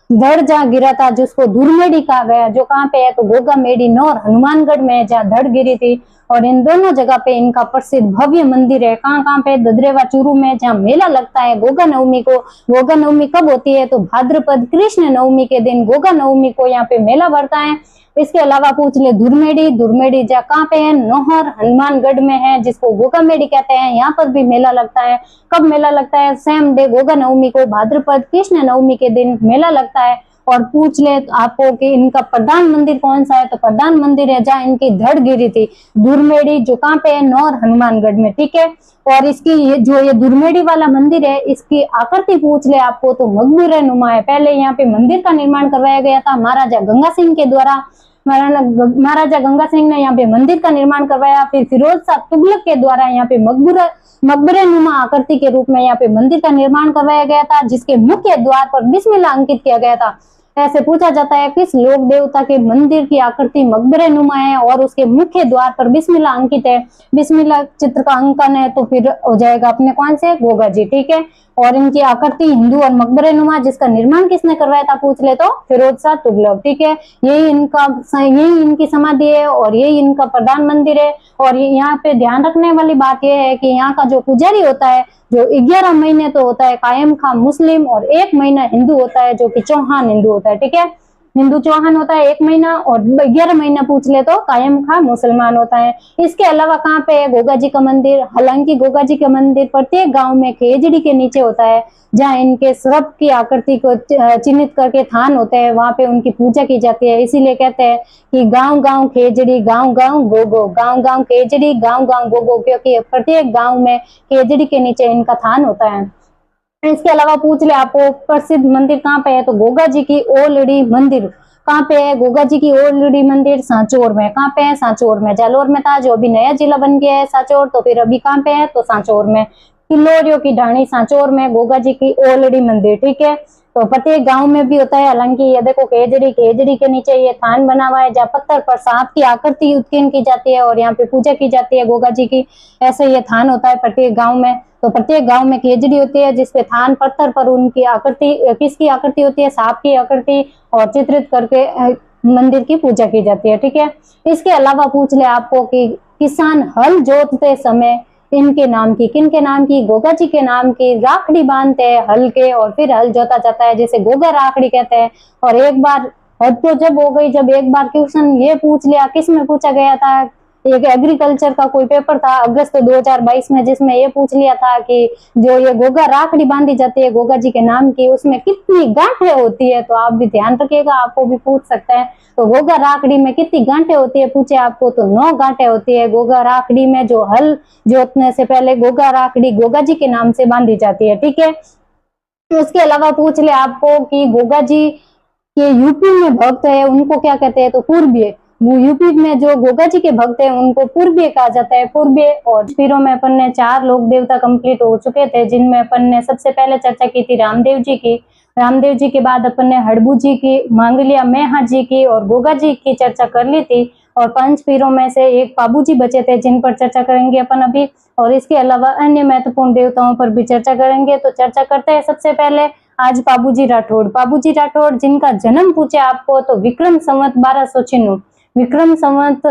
धड़ जहाँ गिरा था जिसको धुरमेड़ी कहा गया, जो कहाँ पे है? तो गोगा मेड़ी नौर हनुमानगढ़ में, जहाँ धड़ गिरी थी। और इन दोनों जगह पे इनका प्रसिद्ध भव्य मंदिर है। कहाँ कहाँ पे? ददरेवा चूरू में, जहाँ मेला लगता है गोगा नवमी को। गोगा नवमी कब होती है? तो भाद्रपद कृष्ण नवमी के दिन गोगा नवमी को यहाँ पे मेला भरता है। इसके अलावा पूछ ले धुरमेड़ी जहाँ कहाँ पे है? नौहर हनुमानगढ़ में है, जिसको गोगा मेड़ी कहते हैं। यहाँ पर भी मेला लगता है। कब मेला लगता है? सेम डे गोगा नवमी को, भाद्रपद कृष्ण नवमी के दिन मेला लगता है। और पूछ ले आपको कि इनका प्रधान मंदिर कौन सा है? तो प्रधान मंदिर है जहाँ इनकी धड़ गिरी थी, धुरमेड़ी, जो कहाँ पे है? नौर हनुमानगढ़ में। ठीक है, और इसकी ये धुरमेड़ी वाला मंदिर है, इसकी आकृति पूछ ले आपको तो मकबरे नुमा है। पहले यहाँ पे मंदिर का निर्माण करवाया गया था महाराजा गंगा सिंह के द्वारा। महाराजा गंगा सिंह ने यहाँ पे मंदिर का निर्माण करवाया। फिर फिरोज शाह तुगलक के द्वारा यहाँ पे मकबरे नुमा आकृति के रूप में यहाँ पे मंदिर का निर्माण करवाया गया था, जिसके मुख्य द्वार पर बिस्मिल्लाह अंकित किया गया था। ऐसे पूछा जाता है किस लोक देवता के मंदिर की आकृति मकबरे नुमा है और उसके मुख्य द्वार पर बिस्मिल्लाह अंकित है? बिस्मिल्लाह चित्र का अंकन है, तो फिर हो जाएगा अपने कौन से? गोगा जी। ठीक है, और इनकी आकृति हिंदू और मकबरे नुमा, जिसका निर्माण किसने करवाया था? पूछ ले तो फिरोज शाह तुगलक। ठीक है, यही इनकी समाधि है और यही इनका प्रधान मंदिर है। और यहाँ पे ध्यान रखने वाली बात यह है कि यहाँ का जो पुजारी होता है, जो 11 महीने तो होता है कायम खां मुस्लिम और 1 महीना हिंदू होता है, जो कि चौहान हिंदू होता है। ठीक है, हिंदू चौहान होता है 1 महीना और 11 महीना पूछ ले तो कायम खां मुसलमान होता है। इसके अलावा कहाँ पे है गोगा जी का मंदिर? हालांकि गोगा जी का मंदिर प्रत्येक गांव में खेजड़ी के नीचे होता है, जहाँ इनके सर्प की आकृति को चिन्हित करके थान होते हैं, वहां पे उनकी पूजा की जाती है। इसीलिए कहते हैं कि गांव गांव खेजड़ी, गांव गांव गोगो, गांव गांव खेजड़ी, गांव गांव गोगो, क्योंकि प्रत्येक गांव में खेजड़ी के नीचे इनका थान होता है। इसके अलावा पूछ ले आपको प्रसिद्ध मंदिर कहाँ पे है? तो गोगा जी की ओलड़ी मंदिर कहाँ पे है? गोगा जी की ओलड़ी मंदिर सांचौर में। कहाँ पे है? सांचौर में। जालोर में था, जो अभी नया जिला बन गया है सांचौर, तो फिर अभी कहाँ पे है? तो सांचौर में। किल्लोरियों की ढाणी सांचौर में गोगा जी की ओलड़ी मंदिर। ठीक है, तो प्रत्येक गांव में भी होता है। हालांकि ये देखो खेजड़ी के नीचे ये थान बना हुआ है, जहाँ पत्थर पर सांप की आकृति उत्कीर्ण की जाती है और यहाँ पे पूजा की जाती है गोगा जी की। ऐसे ये थान होता है प्रत्येक गांव में। तो प्रत्येक गांव में खेजड़ी होती है, जिसपे थान पत्थर पर उनकी आकृति, किसकी आकृति होती है? सांप की आकृति, और चित्रित करके मंदिर की पूजा की जाती है। ठीक है, इसके अलावा पूछ ले आपको कि किसान हल जोतते समय इनके नाम की, किनके नाम की, गोगा जी के नाम की राखड़ी बांधते हैं हल के, और फिर हल जोता जाता है, जैसे गोगा राखड़ी कहते हैं। और एक बार हद तो जब हो गई, जब एक बार क्वेश्चन ये पूछ लिया, किस में पूछा गया था, एक एग्रीकल्चर का कोई पेपर था अगस्त 2022 में, जिसमें ये पूछ लिया था कि जो ये गोगा राखड़ी बांधी जाती है गोगा जी के नाम की, उसमें कितनी गांठें होती है। तो आप भी ध्यान रखिएगा, आपको भी पूछ सकते हैं। तो गोगा राखड़ी में कितनी गांठें होती है पूछे आपको, तो 9 गांठें होती है गोगा राखड़ी में। जो हल जोतने से पहले गोगा राखड़ी गोगा जी के नाम से बांधी जाती है, ठीक है। उसके अलावा पूछ ले आपको कि गोगा जी के यूपी में भक्त है उनको क्या कहते हैं, तो पूर्वीय। वो यूपी में जो गोगा जी के भक्त हैं उनको पूर्वीय कहा जाता है, पूर्वीय। और फिरों में अपन ने 4 लोक देवता कंप्लीट हो चुके थे, जिनमें अपन ने सबसे पहले चर्चा की थी रामदेव जी की। रामदेव जी के बाद अपन ने हड़बू जी की, मांगलिया मेहा जी की और गोगा जी की चर्चा कर ली थी। और 5 पीरों में से एक पाबू जी बचे थे, जिन पर चर्चा करेंगे अपन अभी। और इसके अलावा अन्य महत्वपूर्ण देवताओं पर भी चर्चा करेंगे। तो चर्चा करते हैं सबसे पहले आज पाबूजी राठौड़। पाबूजी राठौड़ जिनका जन्म पूछे आपको तो विक्रम संवत 1296, विक्रम संवत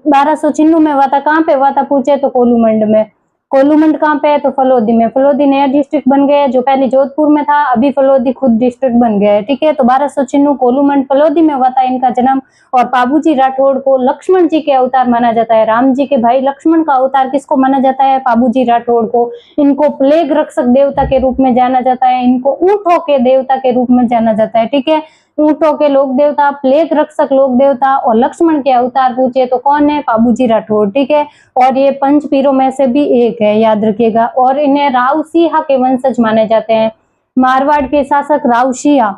1296 में हुआ था। कहाँ पे हुआ था पूछे तो कोलूमंड में। कोलूमंड कहाँ पे है तो फलोदी में। फलोदी नया डिस्ट्रिक्ट बन गया है, जो पहले जोधपुर में था, अभी फलोदी खुद डिस्ट्रिक्ट बन गया है, ठीक है। तो 1296 कोलूमंड फलोदी में हुआ था इनका जन्म। और पाबूजी राठौड़ को लक्ष्मण जी के अवतार माना जाता है, राम जी के भाई लक्ष्मण का अवतार किसको माना जाता है, पाबूजी राठौड़ को। इनको प्लेग रक्षक देवता के रूप में जाना जाता है, इनको ऊंटों के देवता के रूप में जाना जाता है, ठीक है। ऊंटों के लोक देवता, प्लेग रक्षक लोक देवता और लक्ष्मण के अवतार पूछे तो कौन है, पाबूजी राठौड़, ठीक है। और ये 5 पीरों में से भी एक है, याद रखिएगा। और इन्हें राव सिंहा के वंशज माने जाते हैं। मारवाड़ के शासक राव सिंहा,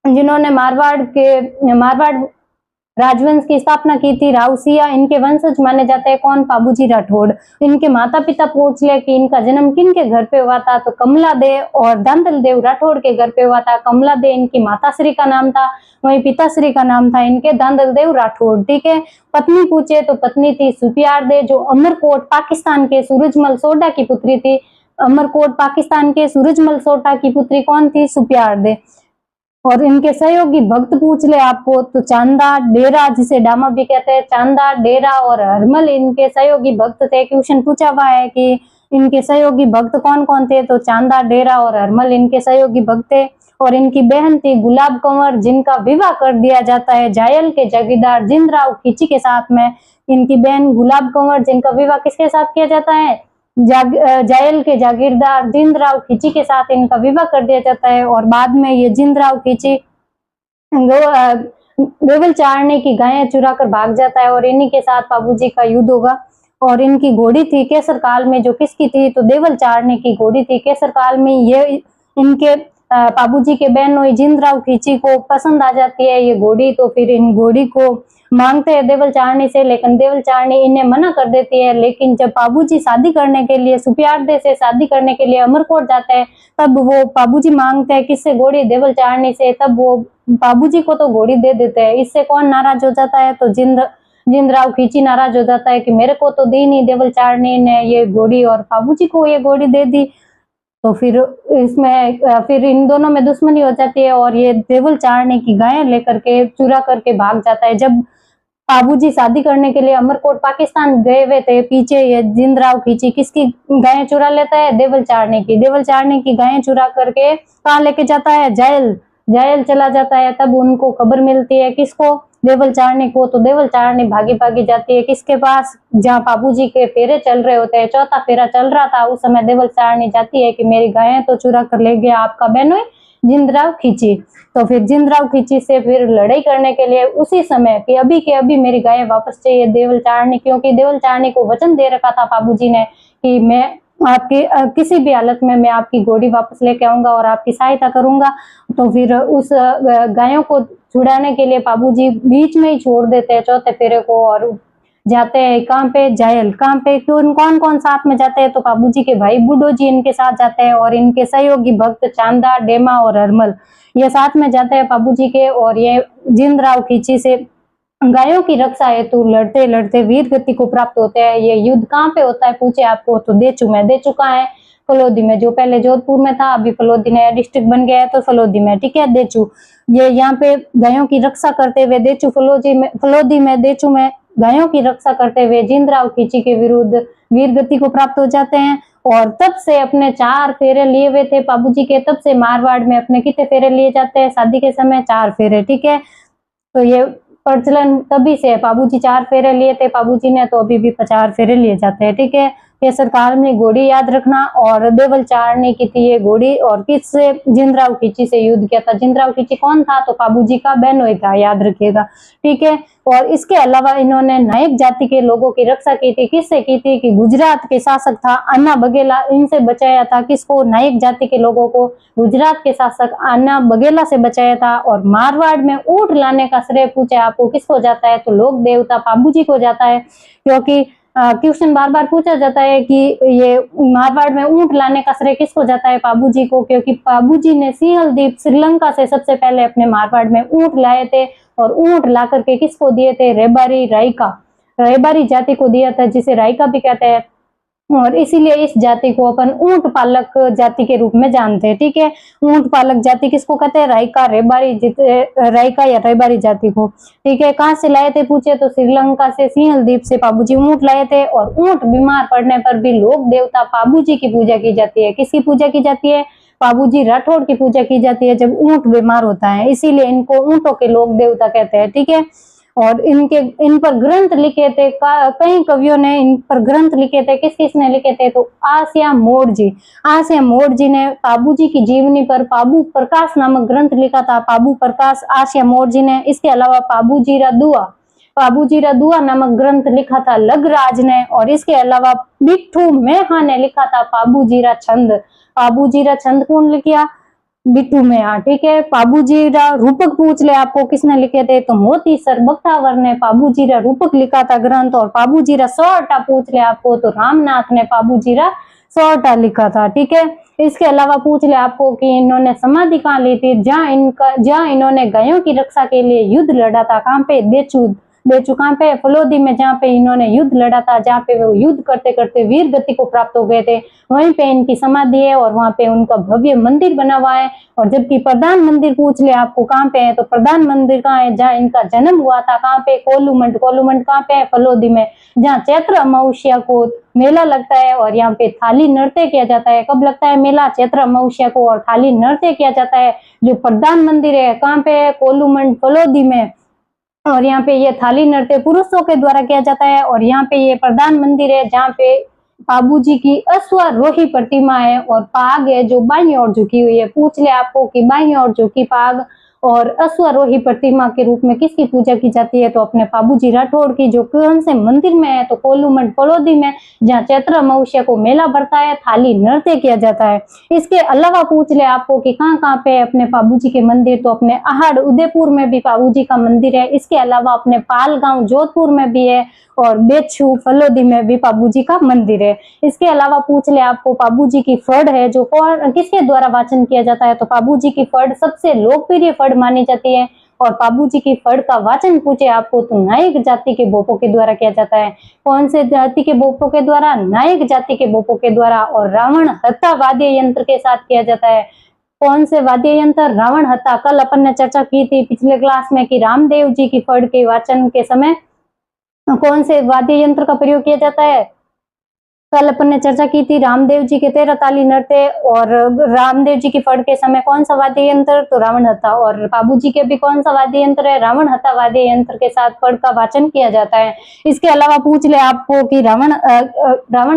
जिन्होंने मारवाड़ राजवंश की स्थापना की थी, राव सिंहा, इनके वंशज माने जाते हैं कौन, पाबूजी राठौड़। इनके माता पिता पूछ ले कि इनका जन्म किन के घर पे हुआ था, तो कमला दे और दांदल देव राठौड़ के घर पे हुआ था। कमला दे इनकी माताश्री का नाम था, वहीं पिताश्री का नाम था इनके दांदल देव राठौड़, ठीक है। पत्नी पूछे तो पत्नी थी सुपियार दे, जो अमरकोट पाकिस्तान के सूरजमल सोडा की पुत्री थी। अमरकोट पाकिस्तान के सूरजमल सोडा की पुत्री कौन थी, सुपियार दे। और इनके सहयोगी भक्त पूछ ले आपको तो चांदा, डेरा, जिसे डामा भी कहते हैं, चांदा, डेरा और हरमल इनके सहयोगी भक्त थे। क्वेश्चन पूछा हुआ है कि इनके सहयोगी भक्त कौन कौन थे, तो चांदा, डेरा और हरमल इनके सहयोगी भक्त थे। और इनकी बहन थी गुलाब कंवर, जिनका विवाह कर दिया जाता है जायल के जागीरदार जिंदराव खींची के साथ में। इनकी बहन गुलाब कंवर, जिनका विवाह किसके साथ किया जाता है, जायल के जागीरदार जिंदराव खींची के साथ इनका विवाह कर दिया जाता है। और बाद में ये जिंदराव खींची देवल चारने की गायें चुरा कर भाग जाता है और इन्हीं के साथ पाबूजी का युद्ध होगा। और इनकी घोड़ी थी केसर काल में, जो किसकी थी, तो देवल चारने की घोड़ी थी केसर काल में। ये इनके पाबूजी के बहन हुई जिंदराव खींची को पसंद आ जाती है ये घोड़ी, तो फिर इन घोड़ी को मांगते हैं देवल चारनी से, लेकिन देवल चारनी इन्हें मना कर देती है। लेकिन जब पाबूजी शादी करने के लिए सुपियारदे से शादी करने के लिए अमरकोट जाते हैं, तब वो पाबूजी मांगते हैं किससे, घोड़ी, देवल चारनी से। तब वो पाबूजी को तो घोड़ी दे देते हैं। इससे कौन नाराज हो जाता है, तो जिंदराव खींची नाराज हो जाता है कि मेरे को तो दी नहीं देवल चारनी ने ये घोड़ी और पाबूजी को ये घोड़ी दे दी। तो फिर इसमें फिर इन दोनों में दुश्मनी हो जाती है और ये देवल चारनी की गायें लेकर के चुरा करके भाग जाता है। जब पाबूजी शादी करने के लिए अमरकोट पाकिस्तान गए हुए थे, पीछे ये जिंदराव खींची किसकी गायें चुरा लेता है, देवल चारनी की। देवल चारनी की गायें चुरा करके कहाँ लेके जाता है, जायल चला जाता है। तब उनको खबर मिलती है किसको, देवल चारनी को। तो देवल चारनी भागी भागी जाती है किसके पास, जहाँ पाबूजी के फेरे चल रहे होते हैं, चौथा फेरा चल रहा था उस समय देवल चारनी जाती है कि मेरी गायें तो चुरा कर ले गया आपका बहनोई जिंदराव खींची। तो फिर जिंदराव खींची से फिर लड़ाई करने के लिए उसी समय कि अभी के अभी मेरी गायें वापस चाहिए देवल चारनी, क्योंकि देवल चारनी को वचन दे रखा था पाबूजी ने कि मैं आपकी किसी भी हालत में मैं आपकी घोड़ी वापस लेके आऊंगा और आपकी सहायता करूंगा। तो फिर उस गायों को छुड़ाने के लिए पाबूजी बीच में ही छोड़ देते हैं चौथे फेरे को और जाते हैं कहाँ पे, जायल। कहाँ पे, क्यों, कौन कौन साथ में जाते हैं, तो पाबूजी के भाई बूढ़ो जी इनके साथ जाते हैं और इनके सहयोगी भक्त चांदा, डेमा और हरमल ये साथ में जाते हैं पाबूजी के। और ये जिंदराव खींची से गायों की रक्षा हेतु लड़ते लड़ते वीर गति को प्राप्त होते हैं। ये युद्ध कहाँ पे होता है पूछे आपको, तो देचू में। देचू कहाँ है, फलोदी में, जो पहले जोधपुर में था अभी फलोदी नया डिस्ट्रिक्ट बन गया है तो फलोदी में, ठीक है। देचू, ये यहाँ पे गायों की रक्षा करते हुए देचू फलोदी में देचू में गायों की रक्षा करते हुए जिंदराव खींची के विरुद्ध वीर गति को प्राप्त हो जाते हैं। और तब से अपने 4 फेरे लिए हुए थे बाबूजी के, तब से मारवाड़ में अपने कितने फेरे लिए जाते हैं शादी के समय? 4 फेरे, ठीक है। तो ये प्रचलन तभी से, बाबूजी 4 फेरे लिए थे बाबूजी ने, तो अभी भी 4 फेरे लिए जाते हैं, ठीक है। केसर काल में घोड़ी याद रखना, और देवल चार ने की थी ये घोड़ी, और किससे? जिंदराव खींची से युद्ध किया था। जिंदराव खींची कौन था? तो बाबूजी का बहनोई था, याद रखिएगा, ठीक है। और इसके अलावा इन्होंने नायक जाति के लोगों की रक्षा की थी। किससे की थी? कि गुजरात के शासक था अन्ना बघेला, इनसे बचाया था। किसको? नायक जाति के लोगों को गुजरात के शासक अन्ना बघेला से बचाया था। और मारवाड़ में ऊंट लाने का श्रेय पूछे आपको किसको जाता है? तो लोक देवता बाबूजी को जाता है, क्योंकि क्वेश्चन बार बार पूछा जाता है कि ये मारवाड़ में ऊंट लाने का श्रेय किसको जाता है? बाबूजी को, क्योंकि बाबूजी ने सिंहल द्वीप श्रीलंका से सबसे पहले अपने मारवाड़ में ऊंट लाए थे, और ऊंट ला करके किसको दिए थे? रेबारी राइका, रेबारी जाति को दिया था, जिसे राइका भी कहते हैं। और इसीलिए इस जाति को अपन ऊंट पालक जाति के रूप में जानते हैं, ठीक है। ऊंट पालक जाति किसको कहते हैं? राइका, रेबारी, राइका या रेबारी जाति को, ठीक है। कहाँ से लाए थे पूछे तो श्रीलंका से, सिंहल द्वीप से बाबूजी ऊंट लाए थे। और ऊंट बीमार पड़ने पर भी लोक देवता बाबूजी की पूजा की जाती है। किसकी पूजा की जाती है? बाबूजी राठौड़ की पूजा की जाती है जब ऊंट बीमार होता है, इसीलिए इनको ऊंटों के लोक देवता कहते हैं, ठीक है। और इन पर ग्रंथ लिखे थे, कई कवियों ने इन पर ग्रंथ लिखे थे। किस किसने लिखे थे? तो आसिया मोड़ जी, आसिया मोड़ जी ने बाबूजी की जीवनी पर पाबू प्रकाश नामक ग्रंथ लिखा था। पाबू प्रकाश, आसिया मोड़ जी ने। इसके अलावा बाबूजीरा दुआ नामक ग्रंथ लिखा था लगराज ने। और इसके अलावा बिट्ठू मेहा ने लिखा था बाबूजीरा छंद। बाबूजीरा छंद कौन लिखा? बिट्टू मेहा, ठीक है। बाबूजीरा रूपक पूछ ले आपको किसने लिखे थे? तो मोती सर बख्तावर ने बाबूजीरा रूपक लिखा था ग्रंथ। और बाबूजीरा सोरठा पूछ ले आपको तो रामनाथ ने बाबूजीरा सोरठा लिखा था, ठीक है। इसके अलावा पूछ ले आपको कि इन्होंने समाधि कहाँ ली थी? जहाँ इन्होंने गायों की रक्षा के लिए युद्ध लड़ा था। कहाँ पे? बेचू कहाँ पे? फलोदी में, जहाँ पे इन्होंने युद्ध लड़ा था, जहाँ पे वो युद्ध करते करते वीर गति को प्राप्त हो गए थे, वहीं पे इनकी समाधि है। और वहाँ पे उनका भव्य मंदिर बना हुआ है। और जबकि प्रधान मंदिर पूछ ले आपको कहाँ पे है? तो प्रधान मंदिर कहाँ है? जहाँ इनका जन्म हुआ था। कहाँ पे? कोलूमंड कहाँ पे है? फलोदी में, जहाँ चैत्र अमावस्या को मेला लगता है। और यहाँ पे थाली नृत्य किया जाता है। कब लगता है मेला? चैत्र अमावस्या को। और थाली नृत्य किया जाता है। जो प्रधान मंदिर है कहाँ पे है? कोलूमंड फलोदी में। और यहाँ पे ये थाली नृत्य पुरुषों के द्वारा किया जाता है। और यहाँ पे ये प्रधान मंदिर है जहाँ पे बाबूजी की अश्वारोही प्रतिमा है, और पाग है जो बाईं ओर झुकी हुई है। पूछ ले आपको कि बाईं ओर झुकी पाग और अश्वारोही प्रतिमा के रूप में किसकी पूजा की जाती है? तो अपने बाबूजी राठौड़ की, जो कौन से मंदिर में है? तो कोलूमंड फलोदी में, जहाँ चैत्र अमावस्या को मेला बढ़ता है, थाली नृत्य किया जाता है। इसके अलावा पूछ ले आपको कि कहाँ कहाँ पे है अपने बाबूजी के मंदिर? तो अपने अहाड़ उदयपुर में भी बाबूजी का मंदिर है। इसके अलावा अपने पालगांव जोधपुर में भी है, और बेच्छू फलोदी में भी बाबूजी का मंदिर है। इसके अलावा पूछ ले आपको बाबूजी की फड़ है जो किसके द्वारा वाचन किया जाता है? तो बाबूजी की फड़ सबसे लोकप्रिय फड़ मानी जाती है। और बाबूजी की फड़ का वाचन पूछे आपको तो नायक जाति के बोपों के द्वारा किया जाता है। कौन से जाति के बोपों के द्वारा? नायक जाति के बोपों के द्वारा। और रावण हत्ता वाद्य यंत्र के साथ किया जाता है। कौन से वाद्य यंत्र? रावण हत्ता। कल अपन ने चर्चा की थी पिछले क्लास में कि रामदेव जी की फड़ के वाचन के समय कौन से वाद्य यंत्र का प्रयोग किया जाता है? कल अपन ने चर्चा की थी रामदेव जी के 13 ताली नृत्य। और रामदेव जी की फड़ के समय कौन सा वाद्य यंत्र? तो रावण हत्ता। और बाबूजी के भी कौन सा वाद्य यंत्र है? रावण हत्ता वाद्य यंत्र के साथ फड़ का वाचन किया जाता है। इसके अलावा पूछ ले आपको कि रावण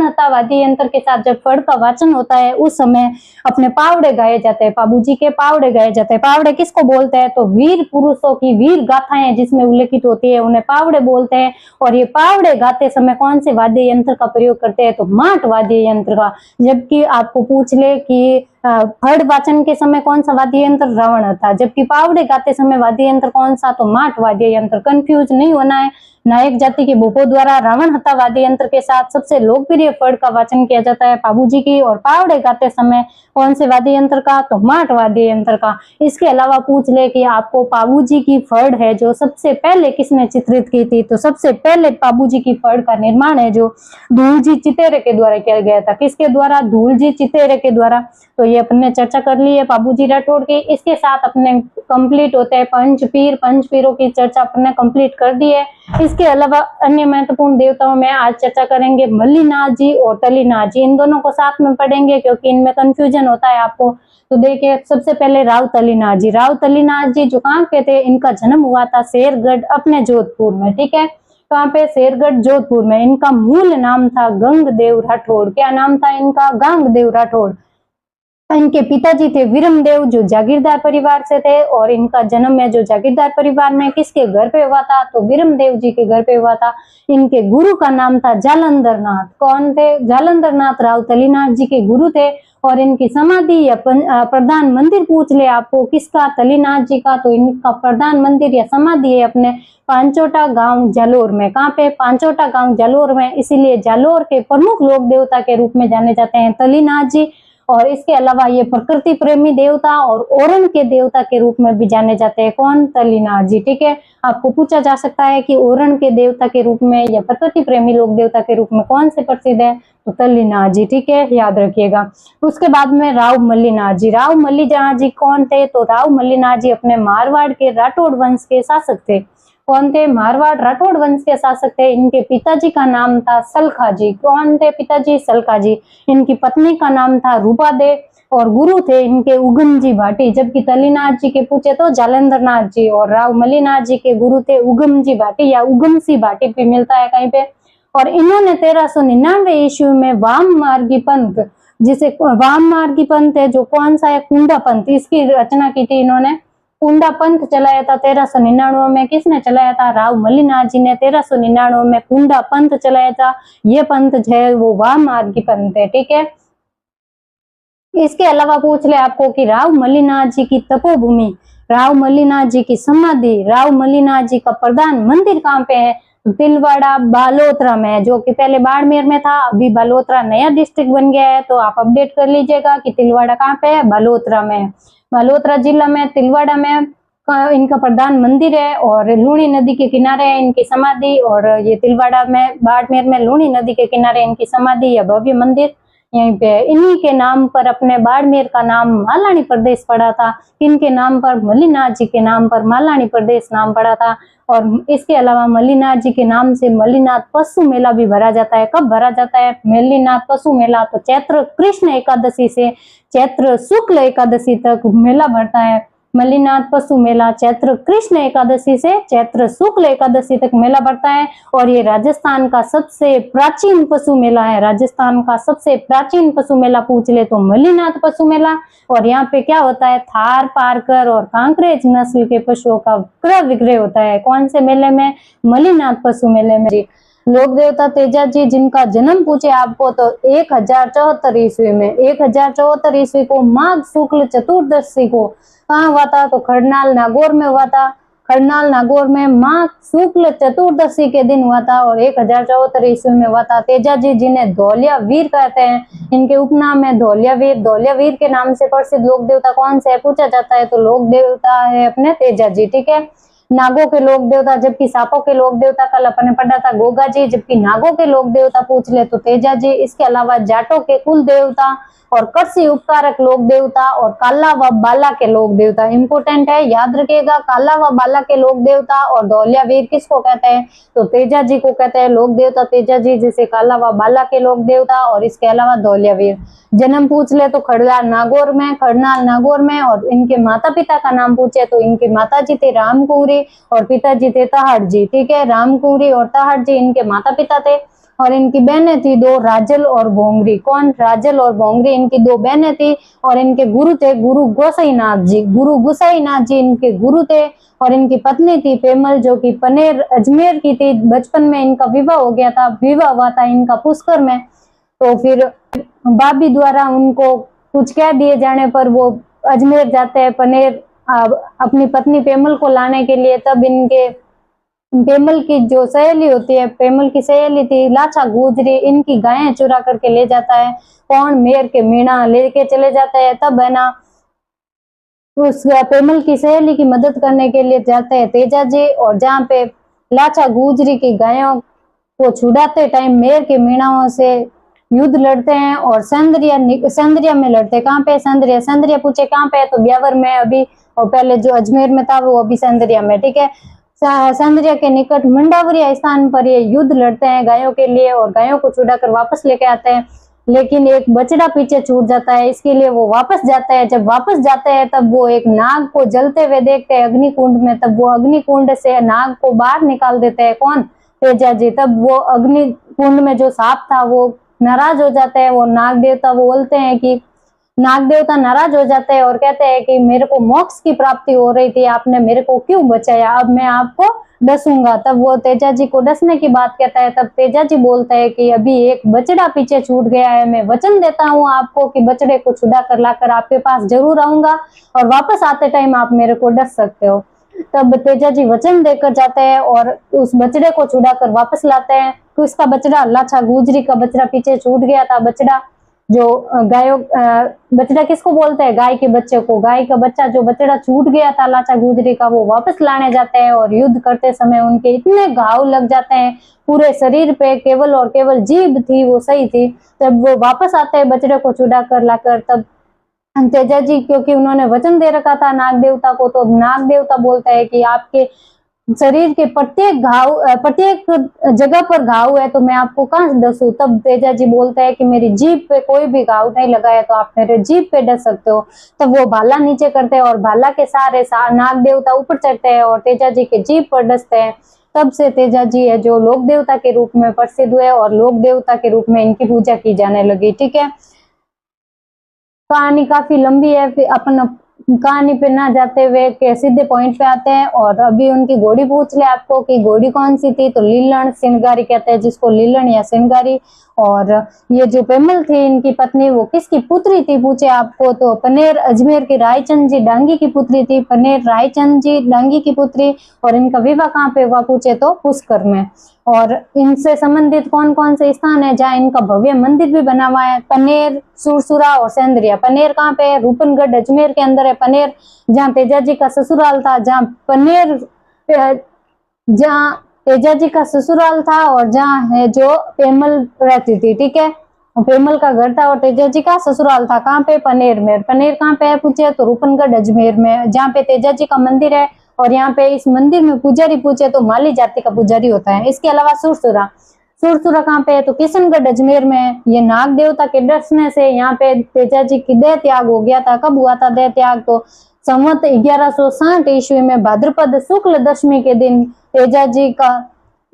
हत्ता वाद्य यंत्र के साथ जब फड़ का वाचन होता है उस समय अपने पावड़े गाए जाते हैं। बाबूजी के पावड़े गाए जाते हैं। पावड़े किसको बोलते हैं? तो वीर पुरुषों की वीर गाथाएं जिसमें उल्लेखित होती है उन्हें पावड़े बोलते हैं। और ये पावड़े गाते समय कौन से वाद्य यंत्र का प्रयोग करते हैं? तो माट वाद्य यंत्र का। जबकि आपको पूछ ले कि फड़ वाचन के समय कौन सा वाद्य यंत्र? रावण हत्ता। जबकि पावड़े गाते समय वाद्य यंत्र कौन सा? तो माट वाद्य यंत्र। कंफ्यूज नहीं होना है। नायक जाति के बोपों द्वारा रावण हत्ता वाद्य यंत्र के साथ सबसे लोकप्रिय फड़ का वाचन किया जाता है बाबूजी की। और पावड़े गाते समय कौन से वाद्य यंत्र का? तो माट वाद्य यंत्र का। इसके अलावा पूछ ले कि आपको बाबूजी की फड़ है जो सबसे पहले किसने चित्रित की थी? तो सबसे पहले बाबूजी की फड़ का निर्माण है जो धूलजी चितेरे के द्वारा किया गया था। किसके द्वारा? धूलजी चितेरे के द्वारा। तो ये अपने चर्चा कर ली है बाबूजी राठौड़ की। इसके साथ अपने कंप्लीट होते हैं पंच पीरों की चर्चा अपने कंप्लीट कर दी है। इसके अलावा अन्य महत्वपूर्ण देवताओं में आज चर्चा करेंगे मल्लीनाथ जी और तलीनाथ जी। इन दोनों को साथ में पढ़ेंगे क्योंकि इनमें कंफ्यूजन होता है आपको। तो देखिए सबसे पहले राव तलीनाथ जी। राव तलीनाथ जी जो कहाँ के थे, इनका जन्म हुआ था शेरगढ़ अपने जोधपुर में। ठीक है, कहाँ पे, शेरगढ़ जोधपुर में। इनका मूल नाम था गंगदेव राठौड़। क्या नाम था इनका? गंगदेव राठौड़। इनके पिताजी थे विरमदेव जो जागीरदार परिवार से थे, और इनका जन्म है जो जागीरदार परिवार में किसके घर पे हुआ था, तो विरमदेव जी के घर पे हुआ था। इनके गुरु का नाम था जालंधर नाथ। कौन थे? जालंधर नाथ राव तलीनाथ जी के गुरु थे। और इनकी समाधि या प्रधान मंदिर पूछ ले आपको किसका, तलीनाथ जी का, तो इनका प्रधान मंदिर या समाधि है अपने पांचोटा गांव जालोर में। कहाँ पे? पांचोटा गांव जालोर में। इसीलिए जालोर के प्रमुख लोक देवता के रूप में जाने जाते हैं तलीनाथ जी। और इसके अलावा ये प्रकृति प्रेमी देवता और ओरण के देवता के रूप में भी जाने जाते हैं। कौन? तलीनाथ जी। ठीक है, आपको पूछा जा सकता है कि ओरण के देवता के रूप में या प्रकृति प्रेमी लोक देवता के रूप में कौन से प्रसिद्ध है, तो तलीनाथ जी। ठीक है, याद रखिएगा। उसके बाद में राव मल्लीनाथ जी। राव मल्लीनाथ जी कौन थे, तो राव मल्लीनाथ जी अपने मारवाड़ के राठौड़ वंश के शासक थे। कौन थे? मारवाड़ राठौड़ वंश के शासक थे। इनके पिताजी का नाम था सलखा जी। कौन थे पिताजी? सलखा जी। इनकी पत्नी का नाम था रूपा दे, और गुरु थे इनके उगम जी भाटी। जबकि तलीनाथ जी के पूछे तो जालंधर नाथ जी, और राव मल्लीनाथ जी के गुरु थे उगम जी भाटी या उगम सी भाटी पे मिलता है कहीं पे। और इन्होंने 1399 ईस्वी में वाम मार्गी पंथ, जिसे वाम मार्गी पंथ है जो कौन सा है, कुंडा पंथ, इसकी रचना की थी इन्होंने। कुंडा पंथ चलाया था 1399 में। किसने चलाया था? राव मल्लीनाथ जी ने 1399 में कुंडा पंथ चलाया था। ये पंथ जो है वो वाम मार्गी पंथ है। ठीक है, इसके अलावा पूछ ले आपको कि राव मल्लीनाथ जी की तपोभूमि, राव मल्लीनाथ जी की समाधि, राव मल्लीनाथ जी का प्रधान मंदिर कहाँ पे है, तो तिलवाड़ा बालोतरा में है, जो कि पहले बाड़मेर में था, अभी बालोतरा नया डिस्ट्रिक्ट बन गया है। तो आप अपडेट कर लीजिएगा कि तिलवाड़ा कहाँ पे है, बालोतरा में है। बालोतरा जिला में तिलवाड़ा में इनका प्रधान मंदिर है, और लूणी नदी के किनारे है इनकी समाधि। और ये तिलवाड़ा में बाड़मेर में लूणी नदी के किनारे इनकी समाधि या भव्य मंदिर यहीं पे है। इन्हीं के नाम पर अपने बाड़मेर का नाम मालानी प्रदेश पड़ा था। इनके नाम पर, मल्लीनाथ जी के नाम पर मालानी प्रदेश नाम पड़ा था। और इसके अलावा मल्लीनाथ जी के नाम से मल्लीनाथ पशु मेला भी भरा जाता है। कब भरा जाता है मल्लीनाथ पशु मेला? तो चैत्र कृष्ण एकादशी से चैत्र शुक्ल एकादशी तक मेला भरता है। मल्लीनाथ पशु मेला चैत्र कृष्ण एकादशी से चैत्र शुक्ल एकादशी तक मेला भरता है। और ये राजस्थान का सबसे प्राचीन पशु मेला है। राजस्थान का सबसे प्राचीन पशु मेला पूछ ले तो मल्लीनाथ पशु मेला। और यहाँ पे क्या होता है, थार, पारकर और कांकरेज नस्ल के पशुओं का क्रय विक्रय होता है। कौन से मेले में? मल्लीनाथ पशु मेले में। लोक देवता तेजा जी जिनका जन्म पूछे आपको तो 1074 ईस्वी में, 1074 ईस्वी को माघ शुक्ल चतुर्दशी को कहाँ हुआ था, तो खरनाल नागौर में हुआ था। खरनाल नागौर में माघ शुक्ल चतुर्दशी के दिन हुआ था और 1074 ईस्वी में हुआ था। तेजा जी जिन्हें धौलिया वीर कहते हैं, इनके उपनाम है धौलिया वीर। धौलिया वीर के नाम से प्रसिद्ध लोक देवता कौन से है पूछा जाता है, तो लोक देवता है अपने तेजा जी। ठीक है, नागों के लोक देवता, जबकि सांपों के लोक देवता कल अपन ने पढ़ा था गोगा जी, जबकि नागों के लोक देवता पूछ ले तो तेजा जी। इसके अलावा जाटों के कुल देवता और कृषि उपकारक लोक देवता और काला व बाला के लोक देवता इंपोर्टेंट है, याद रखिएगा। काला व बाला के लोक देवता और धौलिया वीर किसको कहते हैं, तो तेजा जी को कहते हैं लोक देवता तेजा जी, जिसे काला व बाला के लोक देवता और इसके अलावा धौलिया वीर। जन्म पूछ ले तो खड़गार नागौर में, खड़नाल नागौर में। और इनके माता पिता का नाम पूछे तो इनके माता जी थे रामकुंवरी और पिताजी थे तहाड़ जी। ठीक है, रामकुंवरी और तहाड़ जी इनके माता पिता थे। और इनकी बहनें थी दो, राजल और भोंगरी। कौन? राजल और भोंगरी इनकी दो बहनें थी। और इनके गुरु थे गुरु गोसाईनाथ जी। गुरु गोसाईनाथ जी इनके गुरु थे। और इनकी पत्नी थी पेमल, जो कि पनेर अजमेर की थी। बचपन में इनका विवाह हो गया था, विवाह हुआ था इनका पुष्कर में। तो फिर भाभी द्वारा उनको कुछ कह दिए जाने पर वो अजमेर जाते हैं पनेर अपनी पत्नी पेमल को लाने के लिए। तब इनके पेमल की जो सहेली होती है, पेमल की सहेली थी लाछा गुजरी, इनकी गायें चुरा करके ले जाता है। कौन? मेर के मीणा लेके चले जाता है। तब है ना उस पेमल की सहेली की मदद करने के लिए जाते हैं तेजा जी। और जहाँ पे लाछा गुजरी की गायों को छुड़ाते टाइम मेर के मीणाओं से युद्ध लड़ते हैं और सौंदर्या में लड़ते हैं। कहाँ पे? सौंदर्या पूछे कहाँ पे? तो ब्यावर में अभी, और पहले जो अजमेर में था वो अभी सौंदर्या में, ठीक है। सौंदर्या के निकट मंडावरिया स्थान पर ये युद्ध लड़ते हैं गायों के लिए और गायों को छुड़ाकर वापस लेके आते हैं, लेकिन एक बछड़ा पीछे छूट जाता है, इसके लिए वो वापस जाता है। जब वापस जाते हैं तब वो एक नाग को जलते हुए देखते हैं अग्निकुंड में, तब वो अग्निकुंड से नाग को बाहर निकाल देते हैं। कौन? तेजाजी। तब वो अग्निकुंड में जो सांप था वो नाराज हो जाता है, वो नाग देवता वो बोलते हैं कि नाग देवता नाराज हो जाते हैं और कहते हैं कि मेरे को मोक्ष की प्राप्ति हो रही थी, आपने मेरे को क्यों बचाया, अब मैं आपको डसूंगा। तब वो तेजाजी को डसने की बात कहता है। तब तेजाजी बोलता है कि अभी एक बछड़ा पीछे छूट गया है, मैं वचन देता हूँ आपको कि बछड़े को छुड़ा कर लाकर आपके पास जरूर आऊंगा और वापस आते टाइम आप मेरे को डस सकते हो। तब तेजाजी वचन देकर जाते हैं और उस बछड़े को छुड़ा कर वापस लाते हैं। तो इसका बछड़ा लाछा गुजरी का बछड़ा पीछे छूट गया था। बछड़ा जो गायों बछड़ा किसको बोलते हैं? गाय के बच्चे को। गाय का बच्चा जो बछड़ा छूट गया था लाचा गुजरी का, वो वापस लाने जाते हैं और युद्ध करते समय उनके इतने घाव लग जाते हैं पूरे शरीर पे, केवल और केवल जीभ थी वो सही थी। जब वो वापस आते हैं बछड़े को छुड़ा कर लाकर, तब तेजाजी, क्योंकि उन्होंने वचन दे रखा था नाग देवता को, तो नाग देवता बोलता है कि आपके शरीर के प्रत्येक जगह पर घाव है तो मैं आपको कहाँ से डसूं। तब तेजाजी बोलता है कि मेरी जीभ पे कोई भी घाव नहीं लगा है तो आप मेरे जीभ पे डस सकते हो। तब वो भाला नीचे करते हैं और भाला के सहारे नाग देवता ऊपर चढ़ते हैं और तेजाजी के जीभ पर डसते हैं। तब से तेजाजी है जो लोक देवता के रूप में प्रसिद्ध हुए और लोक देवता के रूप में इनकी पूजा की जाने लगी, ठीक है। कहानी काफी लंबी है, फिर अपन कहानी पे ना जाते हुए के सीधे पॉइंट पे आते हैं। और अभी उनकी घोड़ी पूछ ले आपको कि घोड़ी कौन सी थी, तो लीलन सिंगारी कहते हैं जिसको, लीलन या सिंगारी। और ये जो पेमल थी इनकी पत्नी, वो किसकी पुत्री थी पूछे आपको, तो पनेर अजमेर की रायचंद जी डांगी की पुत्री थी, पनेर रायचंद जी डांगी की पुत्री। और इनका विवाह कहाँ पे हुआ पूछे तो पुष्कर में। और इनसे संबंधित कौन कौन से स्थान है जहाँ इनका भव्य मंदिर भी बना हुआ है? पनेर, सुरसुरा और सौंदर्या। पनेर कहाँ पे है? रूपनगढ़ अजमेर के अंदर है पनेर, जहाँ तेजाजी का ससुराल था, जहाँ तेजाजी का ससुराल था और जहाँ है जो पेमल रहती थी, ठीक है। पेमल का घर था और तेजाजी का ससुराल था कहाँ पे? पनेर में। पनेर कहाँ पे है पूछे तो रूपनगढ़ अजमेर में, जहाँ पे तेजाजी का मंदिर है। और यहाँ पे इस मंदिर में पुजारी पूछे तो माली जाति का पुजारी होता है। इसके अलावा सुरसुरा, सुरसुरा कहाँ पे है तो किशनगढ़ अजमेर में। ये नाग देवता के डसने से यहाँ पे तेजाजी की देह त्याग हो गया था। कब हुआ था देह त्याग? तो संवत 1160 ईस्वी में भाद्रपद शुक्ल दशमी के दिन तेजाजी का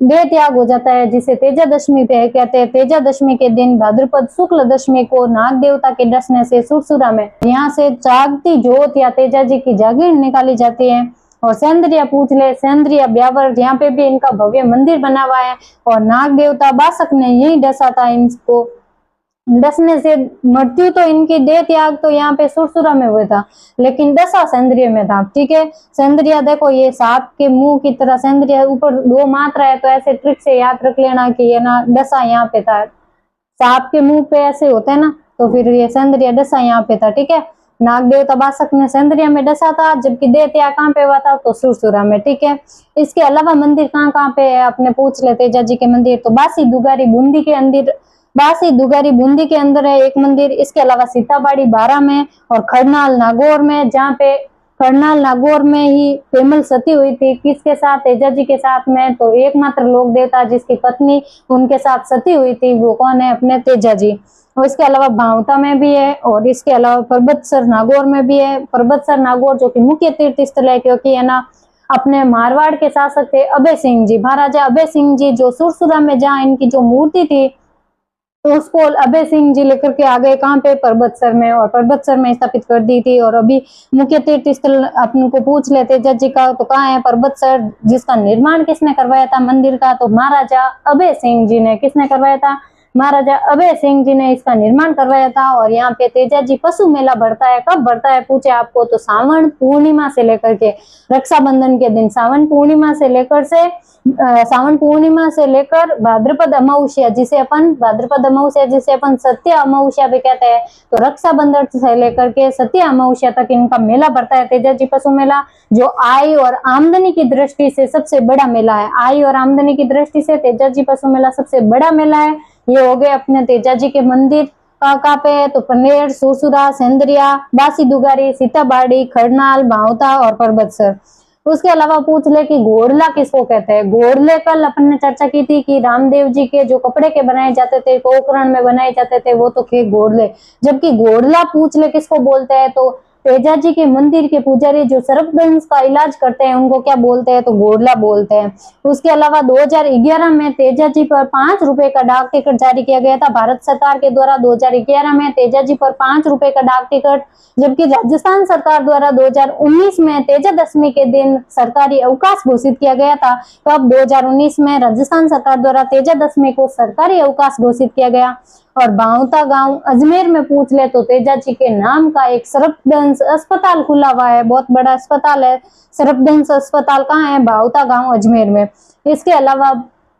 देह त्याग हो जाता है, जिसे तेजा दशमी पे कहते हैं। तेजा दशमी के दिन भाद्रपद शुक्ल दशमी को नाग देवता के डसने से सुरसुरा में यहाँ से जागती जोत या तेजाजी की जागीर निकाली जाती है। और सौंदर्या पूछ ले, सौंदर्या ब्यावर, यहाँ पे भी इनका भव्य मंदिर बना हुआ है। और नाग देवता बासक ने यही डसा था। इनको डसने से मृत्यु तो इनकी देह त्याग तो यहाँ पे सुरसुरा में हुआ था, लेकिन दशा सौंदर्या में था, ठीक है। सौंदर्या देखो ये सांप के मुंह की तरह, सौंदर्या ऊपर 2 मात्रा है तो ऐसे ट्रिक से याद रख लेना कि ये ना दशा यहाँ पे था। सांप के मुंह पे ऐसे होता है ना, तो फिर ये सौंदर्या दशा यहाँ पे था, ठीक है। नाग देवता बासक ने सौंदर्या में डसा था, जबकि देह त्याग कहाँ पे हुआ था तो सुरसुरा में, ठीक है। इसके अलावा मंदिर कहाँ कहाँ पे है आपने पूछ ले तेजाजी के मंदिर, तो बासी दुगारी बूंदी के अंदर, बासी दुगारी बूंदी के अंदर है एक मंदिर। इसके अलावा सीताबाड़ी 12 में और खरनाल नागौर में, जहाँ पे खरनाल नागौर में ही पेमल सती हुई थी। किसके साथ? तेजाजी के साथ में। तो एकमात्र लोक देवता जिसकी पत्नी उनके साथ सती हुई थी वो कौन है? अपने तेजाजी। और इसके अलावा भावता में भी है और इसके अलावा परबतसर नागौर में भी है। परबतसर नागौर जो कि मुख्य तीर्थ स्थल है, क्योंकि है ना अपने मारवाड़ के शासक थे अभय सिंह जी, महाराजा अभय सिंह जी, जो सुरसुरा में जहाँ इनकी जो मूर्ति थी तो उसको अभय सिंह जी लेकर के आ गए कहाँ पे? परबतसर में, और परबतसर में स्थापित कर दी थी। और अभी मुख्य तीर्थ स्थल अपन को पूछ लेते तेजाजी का तो कहाँ है? परबतसर। जिसका निर्माण किसने करवाया था मंदिर का? तो महाराजा अभय सिंह जी ने। किसने करवाया था? महाराजा अभय सिंह जी ने इसका निर्माण करवाया था। और यहाँ पे तेजाजी पशु मेला बढ़ता है। कब बढ़ता है पूछे आपको तो सावन पूर्णिमा से लेकर के रक्षाबंधन के दिन, सावन पूर्णिमा से लेकर भाद्रपद अमावस्या, जिसे अपन सत्य अमावस्या भी कहते हैं, तो रक्षाबंधन से लेकर के सत्य अमावस्या तक इनका मेला बढ़ता है, तेजाजी पशु मेला, जो आय और आमदनी की दृष्टि से सबसे बड़ा मेला है। आय और आमदनी की दृष्टि से तेजाजी पशु मेला सबसे बड़ा मेला है। ये हो गए अपने तेजा जी के मंदिर। कहाँ पे है तो पनेर, सुरसुरा, सेंद्रिया, बासी दुगारी, सीताबाड़ी, खरनाल, भावता और परबतसर। उसके अलावा पूछ ले कि घोड़ला किसको कहते हैं। घोड़ले कल अपन ने चर्चा की थी कि रामदेव जी के जो कपड़े के बनाए जाते थे, पोकरण में बनाए जाते थे, वो तो थे घोड़ले। जबकि घोड़ला पूछ ले किसको बोलते हैं तो तेजा जी के मंदिर के पुजारी जो सर्पदंश का इलाज करते हैं उनको क्या बोलते हैं तो घोड़ला बोलते हैं। उसके अलावा 2011 में तेजा जी पर 5 रुपए का डाक टिकट जारी किया गया था भारत सरकार के द्वारा। 2011 में तेजा जी पर 5 रुपए का डाक टिकट, जबकि राजस्थान सरकार द्वारा 2019 में तेजा दशमी के दिन सरकारी अवकाश घोषित किया गया था। तो अब 2019 में राजस्थान सरकार द्वारा तेजा दशमी को सरकारी अवकाश घोषित किया गया। और भावता गांव अजमेर में पूछ ले तो तेजा जी के नाम का एक सर्पदंश अस्पताल खुला हुआ है, बहुत बड़ा अस्पताल है। सर्पदंश अस्पताल कहाँ है? भावता गांव अजमेर में। इसके अलावा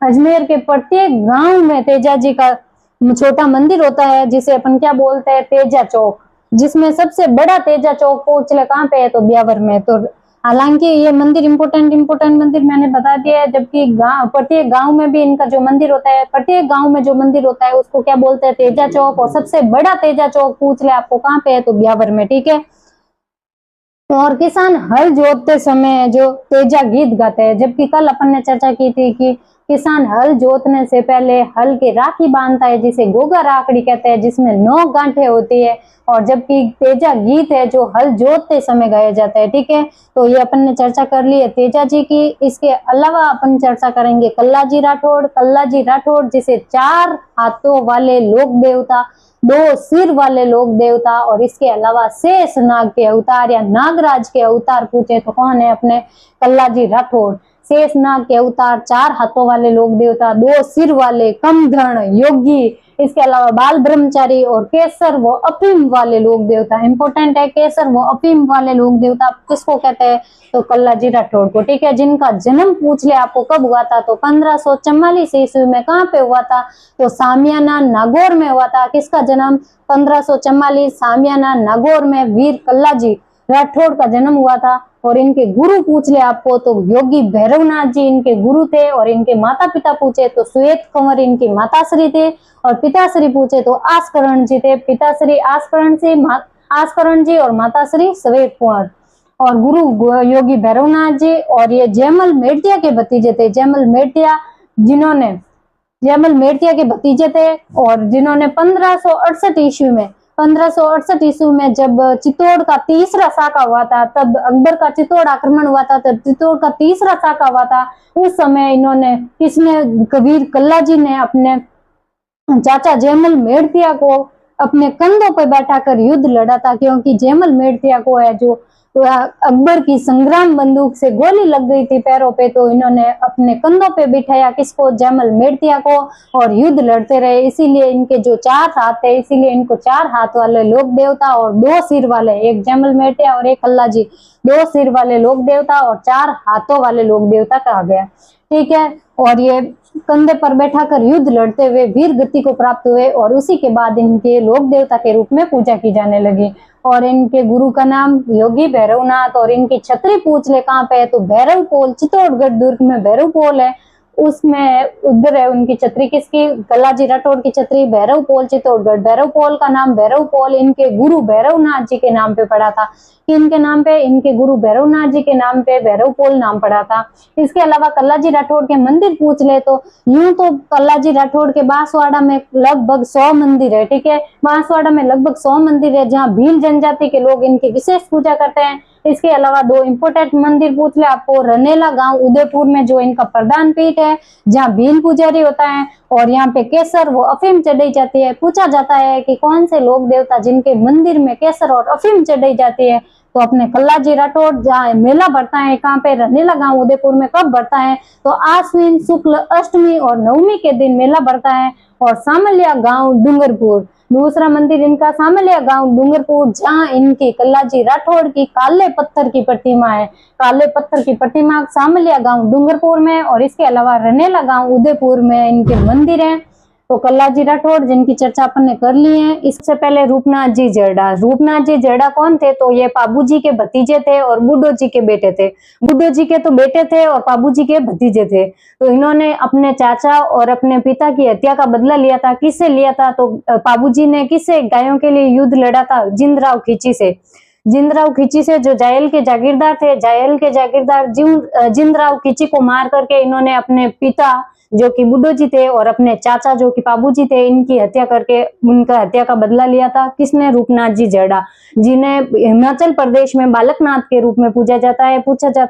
अजमेर के प्रत्येक गांव में तेजा जी का छोटा मंदिर होता है जिसे अपन क्या बोलते हैं तेजा चौक, जिसमें सबसे बड़ा तेजा चौक पूछ ले कहाँ पे है तो ब्यावर में। तो हालांकि ये मंदिर इम्पोर्टेंट मंदिर मैंने बता दिया है, जबकि प्रत्येक गांव में भी इनका जो मंदिर होता है, प्रत्येक गांव में जो मंदिर होता है उसको क्या बोलते हैं तेजा चौक। और सबसे बड़ा तेजा चौक पूछ ले आपको कहाँ पे है तो ब्यावर में, ठीक है। और किसान हल जोतते समय जो तेजा गीत गाते हैं, जबकि कल अपन ने चर्चा की थी कि किसान हल जोतने से पहले हल की राखी बांधता है जिसे गोगा राखड़ी कहते हैं, जिसमें 9 गांठें होती है। और जबकि तेजा गीत है जो हल जोतते समय गाया जाता है, ठीक है। तो ये अपन ने चर्चा कर ली है तेजा जी की। इसके अलावा अपन चर्चा करेंगे कल्लाजी राठौड़। कल्लाजी राठौड़ जिसे 4 हाथों वाले लोक देवता, 2 सिर वाले लोक देवता और इसके अलावा शेष नाग के अवतार या नागराज के अवतार पूछे तो कौन है? अपने कल्लाजी राठौड़। शेष नाग के अवतार, 4 हाथों वाले लोक देवता, 2 सिर वाले, कमधण, योगी, इसके अलावा बाल ब्रह्मचारी और केसर व अफीम वाले लोक देवता। इंपॉर्टेंट है, केसर व अफीम वाले लोक देवता किसको कहते हैं तो कल्लाजी राठौड़ को, ठीक है। जिनका जन्म पूछ ले आपको कब हुआ था तो 1544 ईस्वी में। कहाँ पे हुआ था तो सामियाना नागौर में हुआ था। किसका जन्म? 1544 सामियाना नागौर में वीर कल्लाजी राठौड़ का जन्म हुआ था। और इनके गुरु पूछ ले आपको तो योगी भैरवनाथ जी इनके गुरु थे। और इनके माता पिता पूछे तो श्वेत कंवर इनकी माताश्री थे। और पिताश्री पूछे तो आस्करण जी थे। पिताश्री आस्करण जी और माताश्री श्वेत कंवर। और गुरु योगी भैरवनाथ जी। और ये जयमल मेड़तिया के भतीजे थे। जयमल मेड़तिया के भतीजे थे और जिन्होंने 1568 ईस्वी में जब चित्तौड़ का तीसरा साका हुआ था, तब अकबर का चित्तौड़ आक्रमण हुआ था, तब चित्तौड़ का तीसरा साका हुआ था। उस समय इन्होंने कबीर कल्लाजी ने अपने चाचा जयमल मेड़तिया को अपने कंधों पर बैठाकर युद्ध लड़ा था, क्योंकि जयमल मेड़तिया को है जो अकबर की संग्राम बंदूक से गोली लग गई थी पैरों पे, तो इन्होंने अपने कंधों पे बिठाया किसको? जयमल मेड़तिया को, और युद्ध लड़ते रहे। इसीलिए इनके जो 4 हाथ है, इसीलिए इनको 4 हाथ वाले लोक देवता और 2 सिर वाले, एक जयमल मेड़तिया और एक कल्लाजी, 2 सिर वाले लोक देवता और 4 हाथों वाले लोक देवता कहा गया, ठीक है। और ये कंधे पर बैठाकर युद्ध लड़ते हुए वीर गति को प्राप्त हुए और उसी के बाद इनके लोक देवता के रूप में पूजा की जाने लगी। और इनके गुरु का नाम योगी भैरवनाथ। और इनकी छतरी पूछ ले कहाँ पे है तो भैरव पोल, चित्तौड़गढ़ दुर्ग में भैरव पोल है, उसमें उधर है उनकी छतरी। किसकी? कल्लाजी राठौड़ की छतरी भैरव पोल, चित्तौड़गढ़। भैरव पोल का नाम भैरव पोल इनके गुरु भैरवनाथ जी के नाम पे पड़ा था। इनके नाम पे, इनके गुरु भैरवनाथ जी के नाम पे भैरव पोल नाम पड़ा था। इसके अलावा कल्लाजी राठौड़ के मंदिर पूछ ले तो यूं तो कल्लाजी राठौड़ के बांसवाड़ा में लगभग 100 मंदिर है, ठीक है। बांसवाड़ा में लगभग 100 मंदिर है जहाँ भील जनजाति के लोग इनकी विशेष पूजा करते हैं। इसके अलावा 2 इंपोर्टेंट मंदिर पूछ ले आपको, रनेला गांव उदयपुर में जो इनका प्रधान पीठ है जहाँ भील पुजारी होता है और यहाँ पे केसर वो अफीम चढ़ाई जाती है। पूछा जाता है कि कौन से लोक देवता जिनके मंदिर में केसर और अफीम चढ़ाई जाती है तो अपने कल्लाजी राठौड़। जहाँ मेला बढ़ता है कहाँ पे? रनेला गांव उदयपुर में। कब बढ़ता है तो आश्विन शुक्ल अष्टमी और नवमी के दिन मेला बढ़ता है। और सामलिया गांव डूंगरपुर, दूसरा मंदिर इनका सामलिया गांव डूंगरपुर, जहाँ इनकी कल्लाजी राठौड़ की काले पत्थर की प्रतिमा है। काले पत्थर की प्रतिमा सामलिया गांव डूंगरपुर में। और इसके अलावा रनेला गांव उदयपुर में इनके मंदिर हैं। तो कल्लाजी राठौड़ जिनकी चर्चा अपन ने कर ली है। इससे पहले रूपनाथ जी जेड़ा। रूपनाथ जी जेड़ा कौन थे? तो ये पाबू जी के भतीजे थे और बुड्ढो जी के बेटे थे। बुड्ढो जी के तो बेटे थे और पाबू जी के भतीजे थे। तो इन्होंने अपने चाचा और अपने पिता की हत्या का बदला लिया था। किससे लिया था? तो पाबू जी ने किससे गायों के लिए युद्ध लड़ा था? जिंदराव खींची से। जिंदराव खींची से, जो जायल के जागीरदार थे। जायल के जागीरदार जिंदराव खींची को मार करके इन्होंने अपने पिता जो कि बुड्ढो जी थे और अपने चाचा जो कि पाबू जी थे, इनकी हत्या करके उनका हत्या का बदला लिया था। किसने? रूपनाथ जी जेड़ा, जिन्हें हिमाचल प्रदेश में बालकनाथ के रूप में पूछा जाता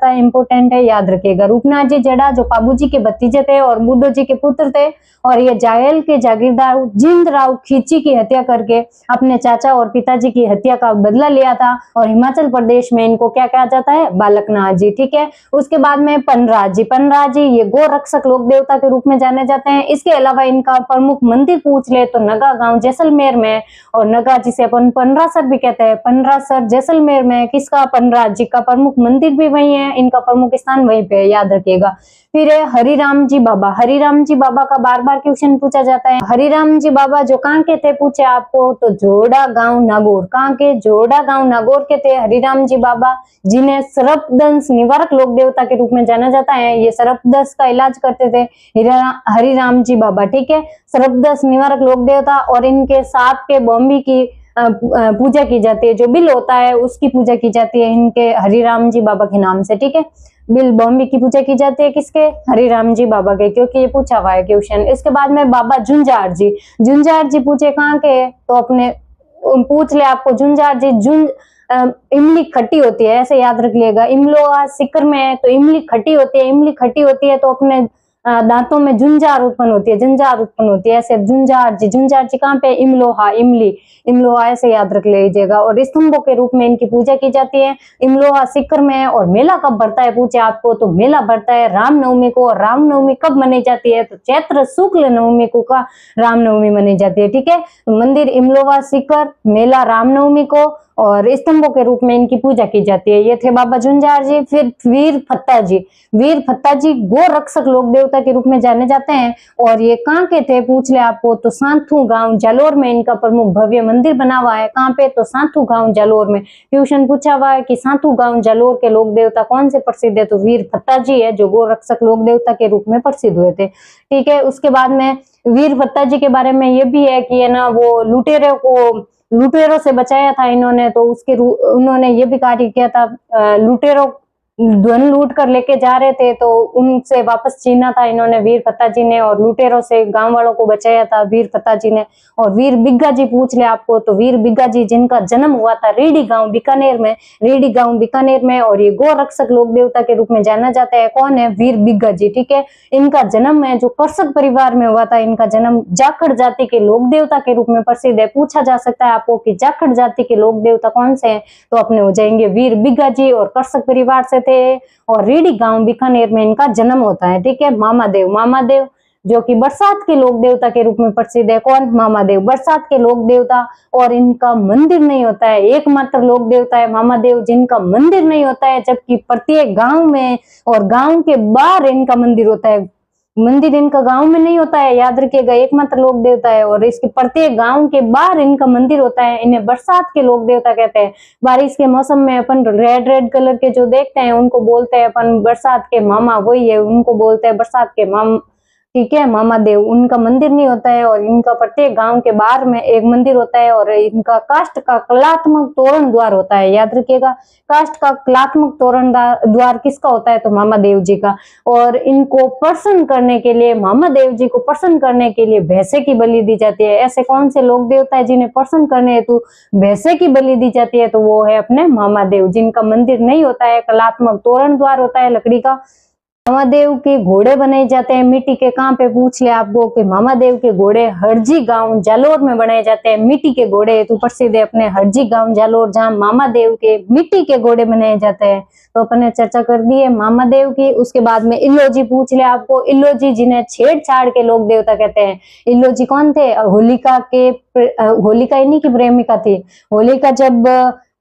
है, इंपोर्टेंट है, याद रखिएगा। रूपनाथ जी जेड़ा जो पाबू जी के भतीजे थे और बुड्ढो जी के पुत्र थे, और ये जायल के जागीरदार जिंदराव खींची की हत्या करके अपने चाचा और पिताजी की हत्या का बदला लिया था। और हिमाचल प्रदेश में इनको क्या कहा जाता है? बालकनाथ जी। ठीक है। उसके बाद में पनराज जी। पनराज जी ये गो रक्षक लोक देवता के रूप में जाने जाते हैं। इसके अलावा इनका प्रमुख मंदिर पूछ ले तो नगा गांव जैसलमेर में, और नगा जिसे अपन पनरासर भी कहते हैं, पनरासर जैसलमेर में किसका? पनराज जी का प्रमुख मंदिर भी वही है, इनका प्रमुख स्थान वहीं पे है, याद रखिएगा। फिर है हरिराम जी बाबा। हरिराम जी बाबा का बार बार क्वेश्चन पूछा जाता है। हरिराम जी बाबा जो कहाँ के थे पूछे आपको? तो जोड़ा गांव नागौर। कहाँ के? जोड़ा गांव नागौर के थे हरिराम जी बाबा, जिन्हें सर्पदंश निवारक लोक देवता के रूप में जाना जाता है। ये सर्पदंश का इलाज करते थे हरिराम जी बाबा। ठीक है। सर्पदंश निवारक लोक देवता, और इनके सांप के बॉम्बी की पूजा की जाती है। जो बिल होता है उसकी पूजा की जाती है इनके हरिराम जी बाबा के नाम से। ठीक है। बिल बॉम्बे की पूजा की जाती है किसके? हरिराम जी बाबा के, क्योंकि ये पूछा हुआ है क्वेश्चन। इसके बाद में बाबा झुंझार जी। झुंझार जी पूछे कहाँ के? तो अपने पूछ ले आपको झुंझार जी। इमली खट्टी होती है, ऐसे याद रख लिएगा। इमलो सिक्कर में है तो इमली खट्टी होती है। इमली खट्टी होती है तो अपने दांतों में झुंझार उत्पन्न होती है, झंझार उत्पन्न होती है, ऐसे झुंझार जी। झुंझार जी कहाँ पे? इमलोहा, इमली, इमलोहा, ऐसे याद रख लीजिएगा। और स्तंभों के रूप में इनकी पूजा की जाती है। इमलोहा सिक्कर में है। और मेला कब भरता है पूछे आपको? तो मेला भरता है रामनवमी को। और रामनवमी कब मनाई जाती है? तो चैत्र शुक्ल नवमी को का रामनवमी मनाई जाती है। ठीक है। मंदिर इमलोहा सिक्कर, मेला रामनवमी को, और स्तंभों के रूप में इनकी पूजा की जाती है। ये थे बाबा झुंझार जी। फिर वीर फत्ता जी। वीर फत्ता जी गो रक्षक लोक देवता के रूप में जाने जाते हैं। और ये कहाँ के थे पूछ ले आपको? तो सांथू गांव जालोर में इनका प्रमुख भव्य मंदिर बना हुआ है। कहाँ पे? तो सांथू गांव जालोर में। ट्यूशन पूछा हुआ है कि सांथू गांव जालोर के लोक देवता कौन से प्रसिद्ध है? तो वीर फत्ता जी है, जो गो रक्षक लोक देवता के रूप में प्रसिद्ध हुए थे। ठीक है। उसके बाद में वीर फत्ता जी के बारे में ये भी है कि है ना, वो लुटेरों से बचाया था इन्होंने। तो उन्होंने ये भी कार्य किया था। लुटेरों धन लूट कर लेके जा रहे थे तो उनसे वापस छीना था इन्होंने, वीर फत्ता जी ने। और लुटेरों से गांव वालों को बचाया था वीर फत्ता जी ने। और वीर बिग्गा जी पूछ ले आपको, तो वीर बिग्गा जी जिनका जन्म हुआ था रीडी गांव बीकानेर में, रीडी गांव बीकानेर में। और ये गो रक्षक लोक देवता के रूप में जाना जाता है। कौन है? वीर बिग्गा जी। ठीक है। इनका जन्म है जो कर्षक परिवार में हुआ था। इनका जन्म जाखड़ जाति के लोक देवता के रूप में प्रसिद्ध है। पूछा जा सकता है आपको कि जाखड़ जाति के लोक देवता कौन से हैं? तो अपने हो जाएंगे वीर बिग्गा जी, और कर्षक परिवार से थे। और रीडी गांव बीकानेर में इनका जन्म होता है। ठीक है। मामादेव, मामादेव जो कि बरसात के लोक देवता के रूप में प्रसिद्ध है। कौन? मामादेव, बरसात के लोक देवता। और इनका मंदिर नहीं होता है, एकमात्र लोक देवता है मामादेव जिनका मंदिर नहीं होता है, जबकि प्रत्येक गांव में और गांव के बाहर इनका मंदिर होता है। मंदिर इनका गांव में नहीं होता है, याद रखिएगा, एकमात्र लोक देवता है। और इसके प्रत्येक गांव के बाहर इनका मंदिर होता है। इन्हें बरसात के लोक देवता कहते हैं। बारिश के मौसम में अपन रेड कलर के जो देखते हैं उनको बोलते हैं अपन बरसात के मामा, वही है, उनको बोलते हैं बरसात के मामा। ठीक है। मामादेव, उनका मंदिर नहीं होता है। और इनका प्रत्येक गांव के बाहर में एक मंदिर होता है। और इनका काष्ठ का कलात्मक तोरण द्वार होता है, याद रखिएगा। काष्ठ का कलात्मक तोरण द्वार किसका होता है? तो मामादेव जी का। और इनको प्रसन्न करने के लिए, मामादेव जी को प्रसन्न करने के लिए भैंसे की बलि दी जाती है। ऐसे कौन से लोक देवता है जिन्हें प्रसन्न करने हेतु भैंसे की बलि दी जाती है? तो वो है अपने मामादेव, जिनका मंदिर नहीं होता है, कलात्मक तोरण द्वार होता है लकड़ी का। मामादेव के घोड़े बनाए जाते हैं मिट्टी के। कहाँ पे पूछ ले आपको? कि मामादेव के घोड़े हरजी गांव जालोर में बनाए जाते हैं। मिट्टी के घोड़े तो प्रसिद्ध है अपने हरजी गांव जालोर, जहाँ मामादेव के मिट्टी के घोड़े बनाए जाते हैं। तो अपन ने चर्चा कर दी है मामादेव की। उसके बाद में इल्लोजी पूछ ले आपको। इल्लोजी जिन्हें छेड़छाड़ के लोक देवता कहते हैं। इल्लोजी कौन थे? होलिका इन्हीं की प्रेमिका थी। होलिका जब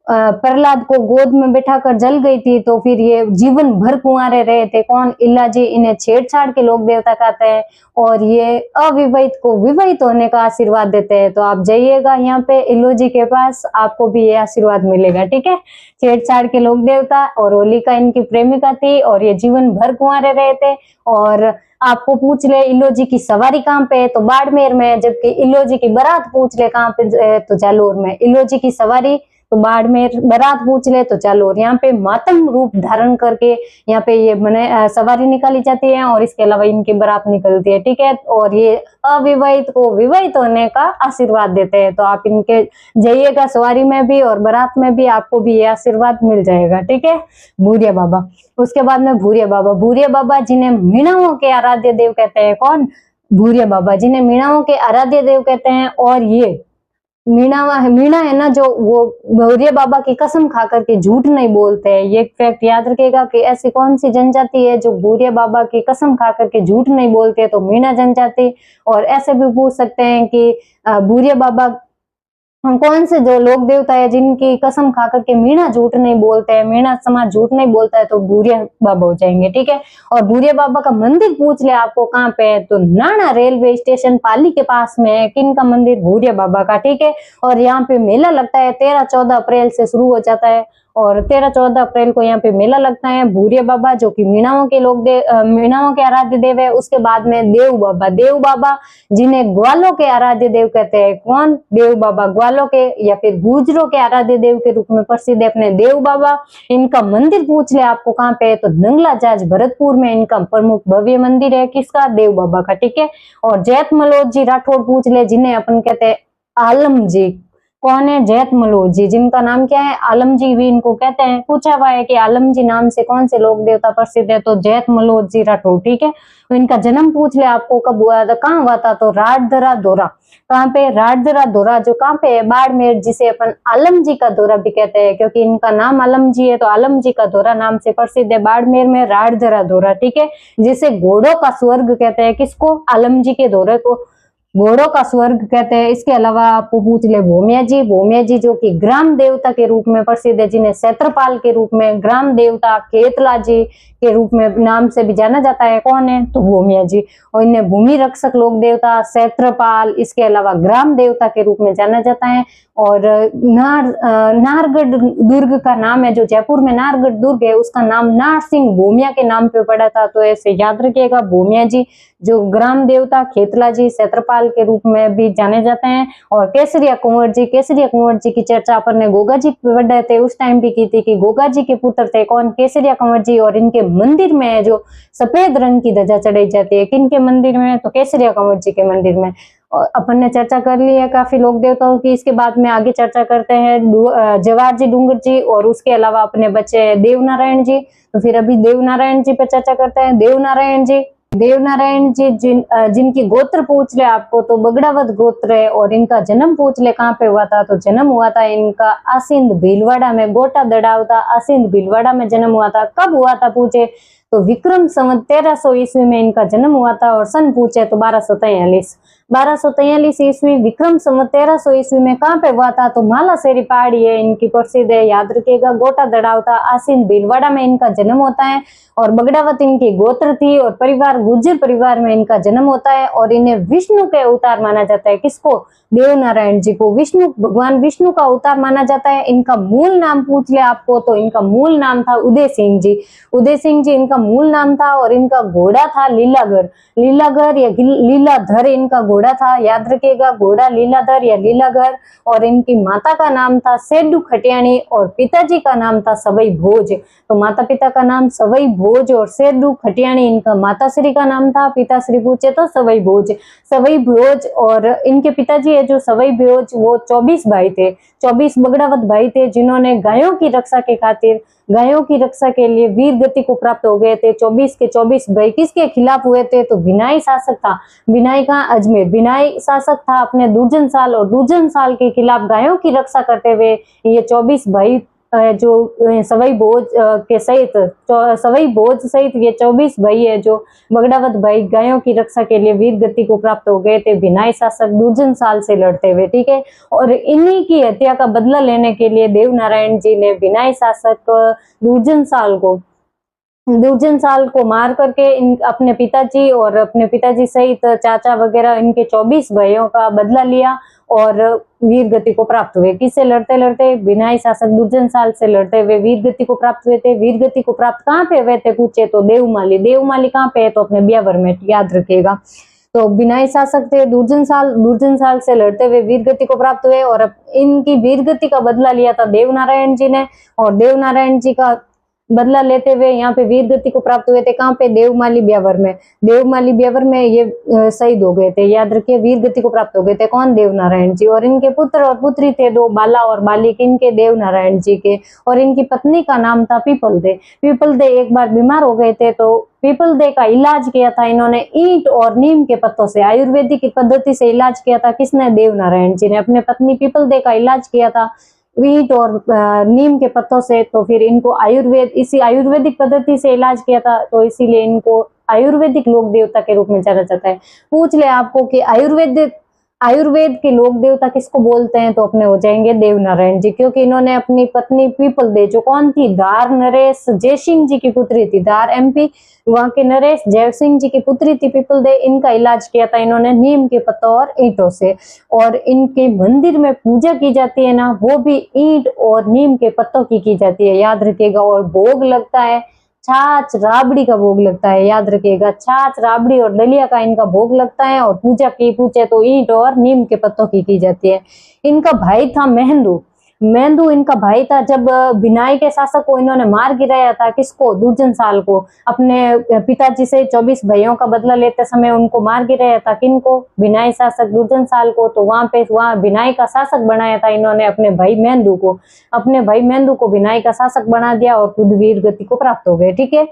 प्रहलाद को गोद में बैठाकर जल गई थी, तो फिर ये जीवन भर कुंवारे रहे थे। कौन? इलाजी। इन्हें छेड़छाड़ के लोक देवता कहते हैं और ये अविवाहित को विवाहित होने का आशीर्वाद देते हैं। तो आप जाइएगा यहाँ पे इलोजी के पास, आपको भी ये आशीर्वाद मिलेगा। ठीक है, छेड़छाड़ के लोक देवता, और होलिका इनकी प्रेमिका थी और ये जीवन भर कुंवारे रहे थे। और आपको पूछ ले इलोजी की सवारी कहाँ पे है, तो बाड़मेर में। जबकि इलोजी की बारात पूछ ले कहाँ पे, तो जालोर में। इलोजी की सवारी तो बाड़मेर, बारात पूछ ले तो जालोर। यहाँ पे मातम रूप धारण करके यहाँ पे ये सवारी निकाली जाती है और इसके अलावा इनकी बारात निकलती है। ठीक है, और ये अविवाहित को विवाहित होने का आशीर्वाद देते हैं। तो आप इनके जाइएगा सवारी में भी और बारात में भी, आपको भी ये आशीर्वाद मिल जाएगा। ठीक है, भूरिया बाबा। उसके बाद में भूरिया बाबा। भूरिया बाबा जिन्हें मीणाओं के आराध्य देव कहते हैं। कौन? भूरिया बाबा, जिन्हें मीणाओं के आराध्य देव कहते हैं। और ये मीणा है ना, जो वो भूरिया बाबा की कसम खा करके झूठ नहीं बोलते हैं। ये फैक्ट याद रखिएगा कि ऐसी कौन सी जनजाति है जो भूरिया बाबा की कसम खा करके झूठ नहीं बोलते है, तो मीणा जनजाति। और ऐसे भी पूछ सकते हैं कि भूरिया बाबा कौन से जो लोक देवता है जिनकी कसम खा करके मीणा झूठ नहीं बोलते हैं, मीणा समाज झूठ नहीं बोलता है, तो भूरिया बाबा हो जाएंगे। ठीक है, और भूरिया बाबा का मंदिर पूछ ले आपको कहाँ पे है, तो नाना रेलवे स्टेशन पाली के पास में है। किन का मंदिर? भूरिया बाबा का। ठीक है, और यहाँ पे मेला लगता है 13-14 अप्रैल से शुरू हो जाता है और 13-14 अप्रैल को यहाँ पे मेला लगता है। भूरिया बाबा जो कि मीणाओं के आराध्य देव है। उसके बाद में देव बाबा। देव बाबा जिन्हें ग्वालों के आराध्य देव कहते हैं। कौन? देव बाबा ग्वालों के या फिर गुर्जरों के आराध्य देव के रूप में प्रसिद्ध है अपने देव बाबा। इनका मंदिर पूछ ले आपको कहाँ पे है, तो नंगला जाज भरतपुर में इनका प्रमुख भव्य मंदिर है। किसका? देव बाबा का। ठीक है, और जैत मलोद जी राठौड़ पूछ ले, जिन्हें अपन कहते हैं आलम जी। कौन है? जैत मलोद जी, जिनका नाम क्या है? आलम जी भी इनको कहते हैं। पूछा हुआ है कि आलम जी नाम से कौन से लोक देवता प्रसिद्ध है, तो जैत मलोद जी राठौड़। ठीक है, तो इनका जन्म पूछ ले आपको कब हुआ था, कहाँ हुआ था, तो राठधरा दोरा। कहाँ पे? राठधरा दोरा, जो कहाँ पे है? बाड़मेर, जिसे अपन आलम जी का दोरा भी कहते हैं क्योंकि इनका नाम आलम जी है, तो आलम जी का दोरा नाम से प्रसिद्ध है बाड़मेर में राठधरा दोरा। ठीक है, जिसे घोड़ों का स्वर्ग कहते हैं। किसको? आलम जी के दोरे को घोड़ों का स्वर्ग कहते हैं। इसके अलावा आपको पूछ ले भूमिया जी। भूमिया जी जो कि ग्राम देवता के रूप में प्रसिद्ध है, जिन्हें क्षेत्रपाल के रूप में, ग्राम देवता खेतला जी के रूप में नाम से भी जाना जाता है। कौन है? तो भूमिया जी। और इन्हें भूमि रक्षक लोक देवता, क्षेत्रपाल, इसके अलावा ग्राम देवता के रूप में जाना जाता है। और नाहरगढ़ दुर्ग का नाम है, जो जयपुर में नाहरगढ़ दुर्ग है, उसका नाम नार सिंह भूमिया के नाम पे पड़ा था। तो ऐसे याद रखिएगा, भूमिया जी जो ग्राम देवता, खेतला जी, क्षेत्रपाल के रूप में भी जाने जाते हैं। और केसरिया कुंवर जी। केसरिया कुंवर जी की चर्चा अपन ने गोगा जी पढ़े थे उस टाइम भी की थी कि गोगा जी के पुत्र थे। कौन? केसरिया कुंवर जी। और इनके मंदिर में जो सफेद रंग की ध्वजा चढ़ाई जाती है, किनके मंदिर में? तो केसरिया कुंवर जी के मंदिर में। अपन ने चर्चा कर ली है काफी लोक देवताओं की। इसके बाद में आगे चर्चा करते हैं जवाहर जी डूंगर जी, और उसके अलावा अपने बच्चे देवनारायण जी। तो फिर अभी देवनारायण जी पे चर्चा करते हैं। देवनारायण जी जिनकी गोत्र पूछ ले आपको, तो बगड़ावत गोत्र है। और इनका जन्म पूछ ले कहाँ पे हुआ था, तो जन्म हुआ था इनका आसिंद भीलवाड़ा में। गोटा दड़ावता आसिंद भीलवाड़ा में जन्म हुआ था। कब हुआ था पूछे, तो विक्रम संवत 1300 ईस्वी में इनका जन्म हुआ था। और सन पूछे तो 1243 ईस्वी, विक्रम संवत 1300 ईस्वी में कहाँ पे हुआ था, तो मालाशेरी पहाड़ी है इनकी प्रसिद्ध है, याद रखिएगा। गोटा दड़ावता आसिन भीलवाड़ा में इनका जन्म होता है। और बगड़ावत इनकी गोत्र थी और परिवार गुर्जर परिवार में इनका जन्म होता है। और इन्हें विष्णु के अवतार माना जाता है। किसको? देवनारायण जी को विष्णु, भगवान विष्णु का अवतार माना जाता है। इनका मूल नाम पूछ ले आपको, तो इनका मूल नाम था उदय सिंह जी। उदय सिंह जी इनका मूल नाम था। और इनका घोड़ा था लीलाधर या लीलाधर इनका घोड़ा था, याद रखिएगा, घोड़ा लीलाधर या लीलाधर। और इनकी माता का नाम था सेडू खटियाणी और पिताजी का नाम था सवई भोज। तो माता पिता का नाम सवई भोज और सेडू खटियाणी इनका माताश्री का नाम था। पिताश्री पूछे तो सवई भोज। और इनके पिताजी है जो सवई भोज, वो 24 भाई थे, 24 बगड़ावत भाई थे, जिन्होंने गायों की रक्षा के खातिर, गायों की रक्षा के लिए वीर गति को प्राप्त हो गए थे। 24 के 24 भाई किसके खिलाफ हुए थे, तो बिनाई शासक था। बिनाई का अजमेर, बिनाई शासक था अपने दुर्जन साल, और दुर्जन साल के खिलाफ गायों की रक्षा करते हुए ये 24 भाई जो सवाई भोज के सहित सवाई भोज सहित ये 24 भाई है जो बगड़ावत भाई गायों की रक्षा के लिए वीर गति को प्राप्त हो गए थे भिनाई शासक दुर्जन साल से लड़ते हुए, ठीक है। और इन्हीं की हत्या का बदला लेने के लिए देवनारायण जी ने भिनाई शासक दुर्जन साल को मार करके अपने पिताजी और अपने पिताजी सहित चाचा वगैरह इनके 24 भाइयों का बदला लिया और वीर गति को प्राप्त हुए। किससे लड़ते लड़ते? भिनाई शासक दुर्जन साल से लड़ते हुए वीर गति को प्राप्त हुए थे। वीर गति को प्राप्त कहाँ पे हुए थे पूछे तो देवमाली। देवमाली कहाँ पे है? तो अपने ब्यावर में, याद रखिएगा। तो भिनाई शासक थे दुर्जन साल से लड़ते हुए वीर गति को प्राप्त हुए और इनकी वीर गति का बदला लिया था देवनारायण जी ने। और देवनारायण जी का बदला लेते हुए यहाँ पे वीर गति को प्राप्त हुए थे। कहाँ पे? देवमाली ब्यावर में। देवमाली ब्यावर में ये शहीद हो गए थे, याद रखिए। वीर गति को प्राप्त हो गए थे कौन? देवनारायण जी। और इनके पुत्र और पुत्री थे दो, बाला और बालिक, इनके देवनारायण जी के। और इनकी पत्नी का नाम था पीपलदे। पीपलदे एक बार बीमार हो गए थे तो पीपलदे का इलाज किया था इन्होंने ईंट और नीम के पत्तों से, आयुर्वेदिक पद्धति से इलाज किया था। किसने? देवनारायण जी ने अपने पत्नी पीपलदे का इलाज किया था ईंट और नीम के पत्तों से। तो फिर इनको इसी आयुर्वेदिक पद्धति से इलाज किया था, तो इसीलिए इनको आयुर्वेदिक लोक देवता के रूप में जाना जाता है। पूछ ले आपको कि आयुर्वेद के लोक देवता किसको बोलते हैं, तो अपने हो जाएंगे देवनारायण जी, क्योंकि इन्होंने अपनी पत्नी पीपलदे जो कौन थी? धार नरेश जयसिंह जी की पुत्री थी। धार MP वहां के नरेश जयसिंह जी की पुत्री थी पीपलदे। इनका इलाज किया था इन्होंने नीम के पत्तों और ईंटों से। और इनके मंदिर में पूजा की जाती है ना, वो भी ईंट और नीम के पत्तों की जाती है, याद रखिएगा। और भोग लगता है छाछ राबड़ी का भोग लगता है, याद रखिएगा। छाछ राबड़ी और दलिया का इनका भोग लगता है। और पूजा की पूछे तो ईंट और नीम के पत्तों की जाती है। इनका भाई था मेहंदू इनका भाई था। जब भिनाई के शासक को इन्होंने मार गिराया था, किसको? दुर्जन साल को। अपने पिताजी से 24 भाइयों का बदला लेते समय उनको मार गिराया था। किनको? भिनाई शासक दुर्जन साल को। तो वहां भिनाई का शासक बनाया था इन्होंने अपने भाई मेहंदू को भिनाई का शासक बना दिया और खुद वीर गति को प्राप्त हो गए, ठीक है।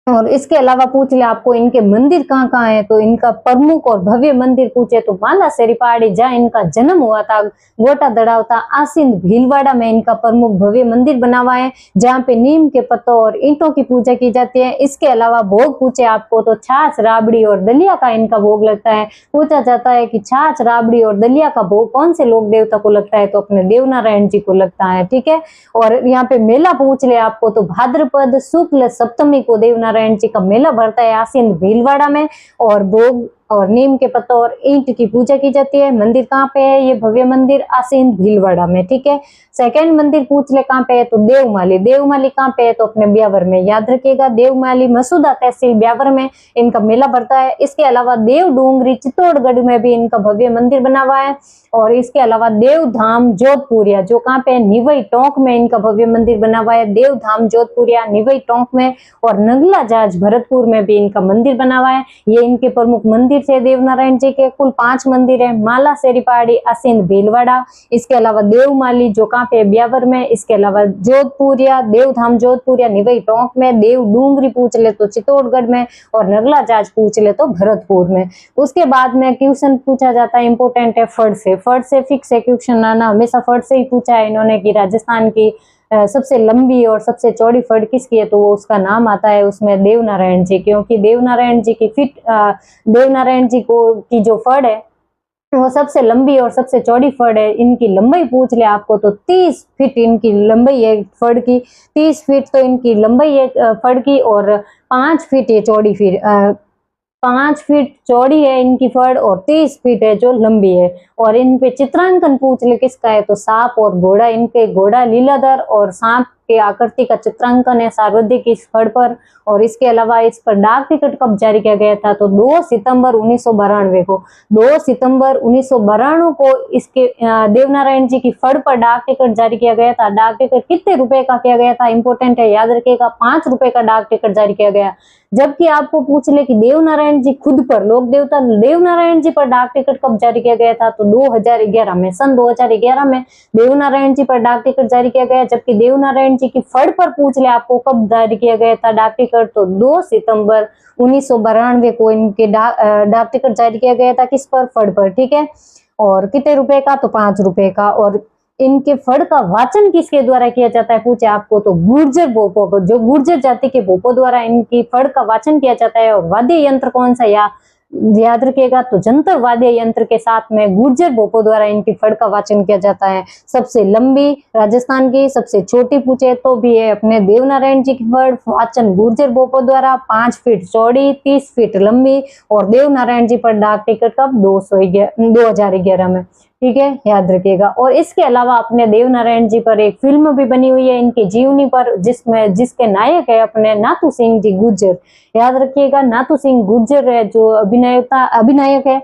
और इसके अलावा पूछ ले आपको इनके मंदिर कहाँ कहाँ है, तो इनका प्रमुख और भव्य मंदिर पूछे तो मालासेरी पहाड़ी, जहाँ इनका जन्म हुआ था, गोटा दड़ाव था, आसिंद भीलवाड़ा में इनका प्रमुख भव्य मंदिर बना हुआ है, जहाँ पे नीम के पत्तों और ईंटों की पूजा की जाती है। इसके अलावा भोग पूछे आपको तो छाछ राबड़ी और दलिया का इनका भोग लगता है। पूछा जाता है कि छाछ राबड़ी और दलिया का भोग कौन से लोक देवता को लगता है, तो अपने देवनारायण जी को लगता है, ठीक है। और यहाँ पे मेला पूछ ले आपको तो भाद्रपद शुक्ल सप्तमी को देवनारायण जी का मेला भरता है आसीन भीलवाड़ा में। और भोग और नीम के पत्तों और ईंट की पूजा की जाती है। मंदिर कहाँ पे है? ये भव्य मंदिर आसीन भीलवाड़ा में, ठीक है। सेकंड मंदिर पूछ ले कहाँ पे है, तो देवमाली कहाँ पे है, तो अपने ब्यावर में, याद रखिएगा। देवमाली मसूदा तहसील ब्यावर में इनका मेला भरता है। इसके अलावा देव डूंगरी चित्तौड़गढ़ में भी इनका भव्य मंदिर बना हुआ है। और इसके अलावा देवधाम जोधपुरिया जो कहाँ पे है? निवई टोंक में इनका भव्य मंदिर बना हुआ है। देवधाम जोधपुरिया निवई टोंक में। और नगला जाज भरतपुर में भी इनका मंदिर बना हुआ है। ये इनके प्रमुख मंदिर थे देवनारायण जी के। कुल 5 मंदिर है। मालासेरी पहाड़ी आसीन भीलवाड़ा, इसके अलावा देवमाली जो कहाँ पे? ब्यावर में। इसके अलावा जोधपुरिया, देवधाम जोधपुरिया निवई टोंक में। देव डूंगरी पूछ ले तो चित्तौड़गढ़ में। और नगला जाज पूछ ले तो भरतपुर में। उसके बाद में क्वेश्चन पूछा जाता है, इंपोर्टेंट है फड़ से फिक्स है क्वेश्चन आना, हमेशा फड़ से ही पूछा है इन्होंने कि राजस्थान की सबसे लंबी और सबसे चौड़ी फड़ किसकी है, तो वो उसका नाम आता है उसमें देवनारायण जी, क्योंकि देवनारायण जी की जो फड़ है वो सबसे लंबी और सबसे चौड़ी फड़ है। इनकी लंबाई पूछ ले आपको तो 30 फीट इनकी लंबाई है फड़ की। 30 फीट तो इनकी लंबाई है फड़ की। और 5 फीट ये चौड़ी 5 फीट चौड़ी है इनकी फड़ और 30 फीट है जो लंबी है। और इन पे चित्रांकन पूछ ले किसका है, तो सांप और घोड़ा। इनके घोड़ा लीलाधर और सांप के आकृति का चित्रांकन है सर्वाधिक इस फड़ पर। और इसके अलावा इस पर डाक टिकट कब जारी किया गया था, तो 2 सितंबर 1992 को। 2 सितंबर 1992 को इसके देवनारायण जी की फड़ पर डाक टिकट जारी किया गया था। डाक टिकट कितने रुपए का किया गया था, इंपोर्टेंट है, याद रखिएगा, 5 रुपए का डाक टिकट जारी किया गया। जबकि आपको पूछ ले कि देवनारायण जी खुद पर, लोक देवता देवनारायण जी पर डाक टिकट कब जारी किया गया था, तो 2011 में, सन 2011 में देवनारायण जी पर डाक टिकट जारी किया गया। जबकि देवनारायण जी की फड़ पर पूछ ले आपको कब जारी किया गया था डाक टिकट, तो 2 सितंबर 1992 को इनके डाक टिकट जारी किया गया था। किस पर? फड़ पर, ठीक है। और कितने रुपए का, तो 5 रुपए का। और इनके फड़ का वाचन किसके द्वारा किया जाता है पूछे आपको, तो गुर्जर भोपों को, जो गुर्जर जाति के भोपों द्वारा इनकी फड़ का वाचन किया जाता है। और वाद्य यंत्र कौन सा, या याद रखिएगा तो जंतर वाद्य यंत्र के साथ में गुर्जर भोपों द्वारा इनकी फड़ का वाचन किया जाता है। सबसे लंबी राजस्थान की, सबसे छोटी पूछे तो भी है अपने देवनारायण जी की फड़, वाचन गुर्जर भोपों द्वारा 5 फीट चौड़ी 30 फीट लंबी। और देवनारायण जी पर डाक टिकट कब 2011 में, ठीक है, याद रखिएगा। और इसके अलावा अपने देवनारायण जी पर एक फिल्म भी बनी हुई है इनकी जीवनी पर, जिसके नायक है अपने नाथू सिंह जी गुर्जर, याद रखिएगा। नाथू सिंह गुर्जर है जो अभिनायक है,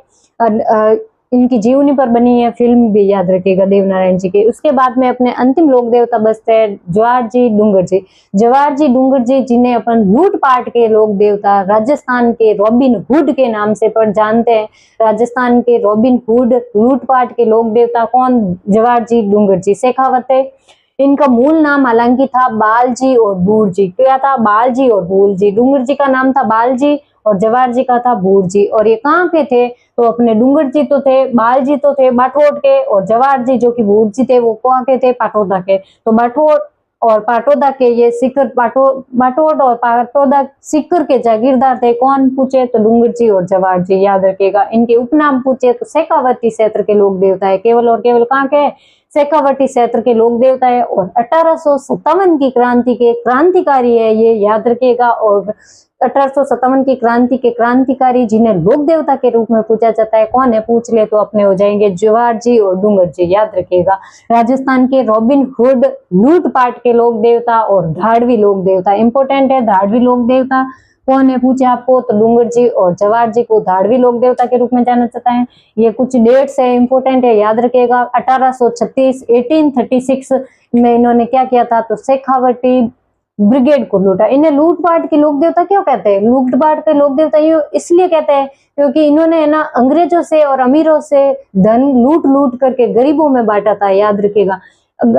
इनकी जीवनी पर बनी है फिल्म भी, याद रखिएगा देवनारायण जी के। उसके बाद में अपने अंतिम लोक देवता बसते हैं जवाहर जी डूंगर जी। जवाहर जी डूंगर जी जिन्हें अपन लूटपाट के लोक देवता, राजस्थान के रॉबिन हुड के नाम से पर जानते हैं। राजस्थान के रॉबिन हुड, लूटपाट के लोक देवता कौन, जवाहर जी डूंगर जी शेखावत है। इनका मूल नाम हालांकि था बालजी और बूढ़ जी, क्या था, बालजी और बूढ़ जी। डूंगर जी का नाम था बालजी और जवाहर जी का था बूढ़ जी। और ये कहाँ के थे, तो अपने डूंगर जी तो थे, बालजी तो थे बाठोट के, और जवाहर जी जो कि बूढ़ जी थे वो कहाँ के थे, पाटोदा के। तो बाठोट और पाटोदा के ये सिक्कर, बाठोट और पाटोदा सिक्कर के जागीरदार थे। कौन पूछे, तो डूंगर जी और जवाहर जी, याद रखिएगा। इनके उपनाम पूछे तो शेखावती क्षेत्र के लोक देवता है, केवल और केवल कहाँ के, शेखावटी क्षेत्र के लोक देवता है। और 1857 की क्रांति के क्रांतिकारी है ये, याद रखिएगा। और 1857 की क्रांति के क्रांतिकारी जिन्हें लोक देवता के रूप में पूछा जाता है कौन है, पूछ ले तो अपने हो जाएंगे जवाहर जी और डूंगर जी, याद रखिएगा। राजस्थान के रॉबिन हुड लूटपाट के लोक देवता और धाड़वी लोक देवता, इंपोर्टेंट है धाड़वी लोक देवता कौन है पूछे आपको, तो डूंगर जी और जवाहर जी को धाड़वी लोक देवता के रूप में जाना जाता है। ये कुछ डेट्स है, इंपोर्टेंट है, याद रखिएगा। 1836 में इन्होंने क्या किया था, तो शेखावटी ब्रिगेड को लूटा। इन्हें लूटपाट के लोक देवता क्यों कहते हैं, लूटपाट के लोक देवता इसलिए कहते हैं क्योंकि इन्होंने है ना अंग्रेजों से और अमीरों से धन लूट करके गरीबों में बांटा था, याद रखिएगा।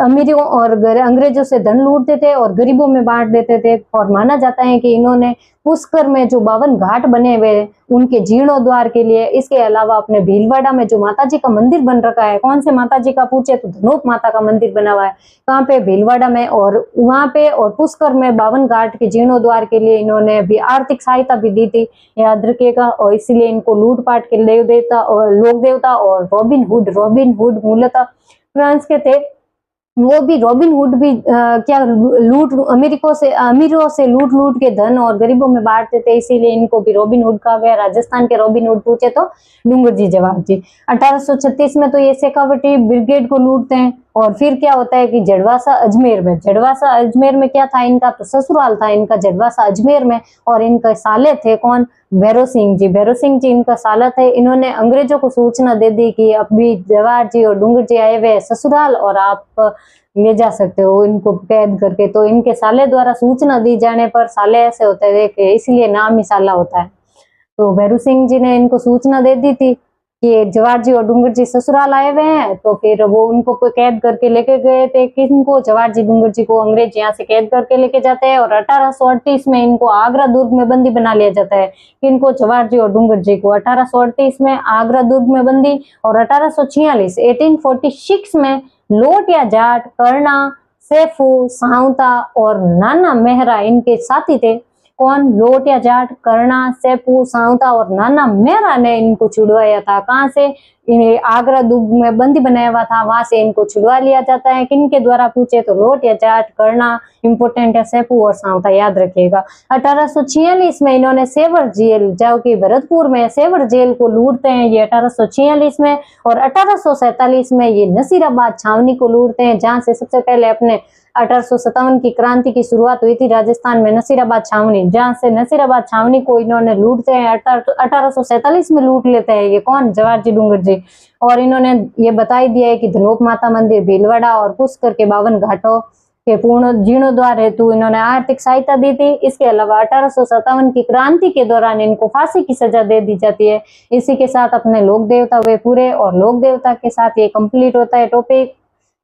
अमीरों और अंग्रेजों से धन लूटते थे और गरीबों में बांट देते थे। और माना जाता है कि इन्होंने पुष्कर में जो 52 घाट बने हुए उनके जीर्णोद्वार के लिए, इसके अलावा अपने भीलवाड़ा में जो माता जी का मंदिर बन रखा है, कौन से माता जी का पूछे तो धनोप माता का मंदिर बना हुआ है, कहाँ पे, भीलवाड़ा में। और वहां पे और पुष्कर में 52 घाट के जीर्णोद्वार के लिए इन्होंने भी आर्थिक सहायता भी दी थी, याद रखिएगा। और इसलिए इनको लूटपाट के देव देवता और लोक देवता। और रॉबिन हुड मूलतः फ्रांस के थे, वो भी रॉबिन हुड भी क्या अमीरों से लूट के धन और गरीबों में बांटते थे, इसीलिए इनको भी रॉबिन हुड कहा गया। राजस्थान के रॉबिन हुड पूछे तो डूंगर जी जवाहर जी। 1836 में तो ये शेखावटी ब्रिगेड को लूटते हैं। और फिर क्या होता है कि जड़वासा अजमेर में क्या था इनका, तो ससुराल था इनका जड़वासा अजमेर में। और इनके साले थे कौन, भैरव सिंह जी इनका साला थे। इन्होंने अंग्रेजों को सूचना दे दी कि अभी जवाहर जी और डूंगर जी आए हुए ससुराल और आप ले जा सकते हो इनको कैद करके। तो इनके साले द्वारा सूचना दी जाने पर, साले ऐसे होते हैं इसलिए नाम ही साला होता है, तो भैरू सिंह जी ने इनको सूचना दे दी थी कि जवाहर जी और डूंगर जी ससुराल आए हुए हैं। तो फिर वो उनको कैद करके लेके गए थे, किनको, जवाहर जी डूंगर जी को अंग्रेज यहाँ से कैद करके लेके जाते हैं। और 1838 में इनको आगरा दुर्ग में बंदी बना लिया जाता है, किनको, जवाहर जी और डूंगर जी को 1838 में आगरा दुर्ग में बंदी। और 1846 में लोट या जाट, कर्णा, सेफू, सावता और नाना मेहरा इनके साथी थे। कौन, लोट या जाट, कर्णा, सेपू, सावता और नाना मेहरा ने इनको छुड़वाया था। कहाँ से, इन्हें आगरा दुर्ग में बंदी बनाया हुआ था, वहां से इनको छुड़वा लिया जाता है। किनके द्वारा पूछे तो लोट या जाट, कर्णा, इंपोर्टेंट है, सेपू और सावता, याद रखिएगा। 1846 में इन्होंने सेवर जेल, जो कि भरतपुर में सेवर जेल को लूटते हैं ये 1846 में। और 1847 में ये नसीराबाद छावनी को लूटते हैं, जहां से सबसे पहले अपने 1857 की क्रांति की शुरुआत हुई थी राजस्थान में, नसीराबाद छावनी, जहां से नसीराबाद छावनी को इन्होंने लूटते हैं। 1847 में लूट लेते हैं ये कौन, जवाहर जी डूंगर जी। और इन्होंने ये बता ही दिया है कि धनोप माता मंदिर, भीलवाड़ा और पुष्कर के 52 घाटों के पूर्ण जीर्णोद्वार हेतु इन्होंने आर्थिक सहायता दी थी। इसके अलावा 1857 की क्रांति के दौरान इनको फांसी की सजा दे दी जाती है। इसी के साथ अपने लोक देवता हुए पूरे, और लोक देवता के साथ ये कंप्लीट होता है टॉपिक।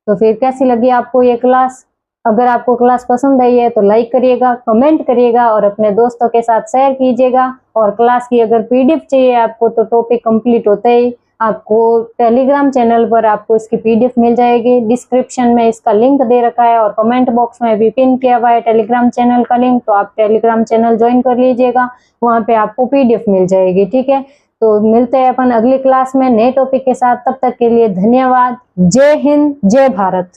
तो फिर कैसी लगी आपको ये क्लास? अगर आपको क्लास पसंद आई है तो लाइक करिएगा, कमेंट करिएगा और अपने दोस्तों के साथ शेयर कीजिएगा। और क्लास की अगर पीडीएफ चाहिए आपको तो टॉपिक कंप्लीट होते ही आपको टेलीग्राम चैनल पर आपको इसकी पीडीएफ मिल जाएगी। डिस्क्रिप्शन में इसका लिंक दे रखा है और कमेंट बॉक्स में भी पिन किया हुआ है टेलीग्राम चैनल का लिंक, तो आप टेलीग्राम चैनल ज्वाइन कर लीजिएगा, वहां पे आपको पीडीएफ मिल जाएगी। ठीक है, तो मिलते हैं अपन अगली क्लास में नए टॉपिक के साथ। तब तक के लिए धन्यवाद। जय हिंद, जय भारत।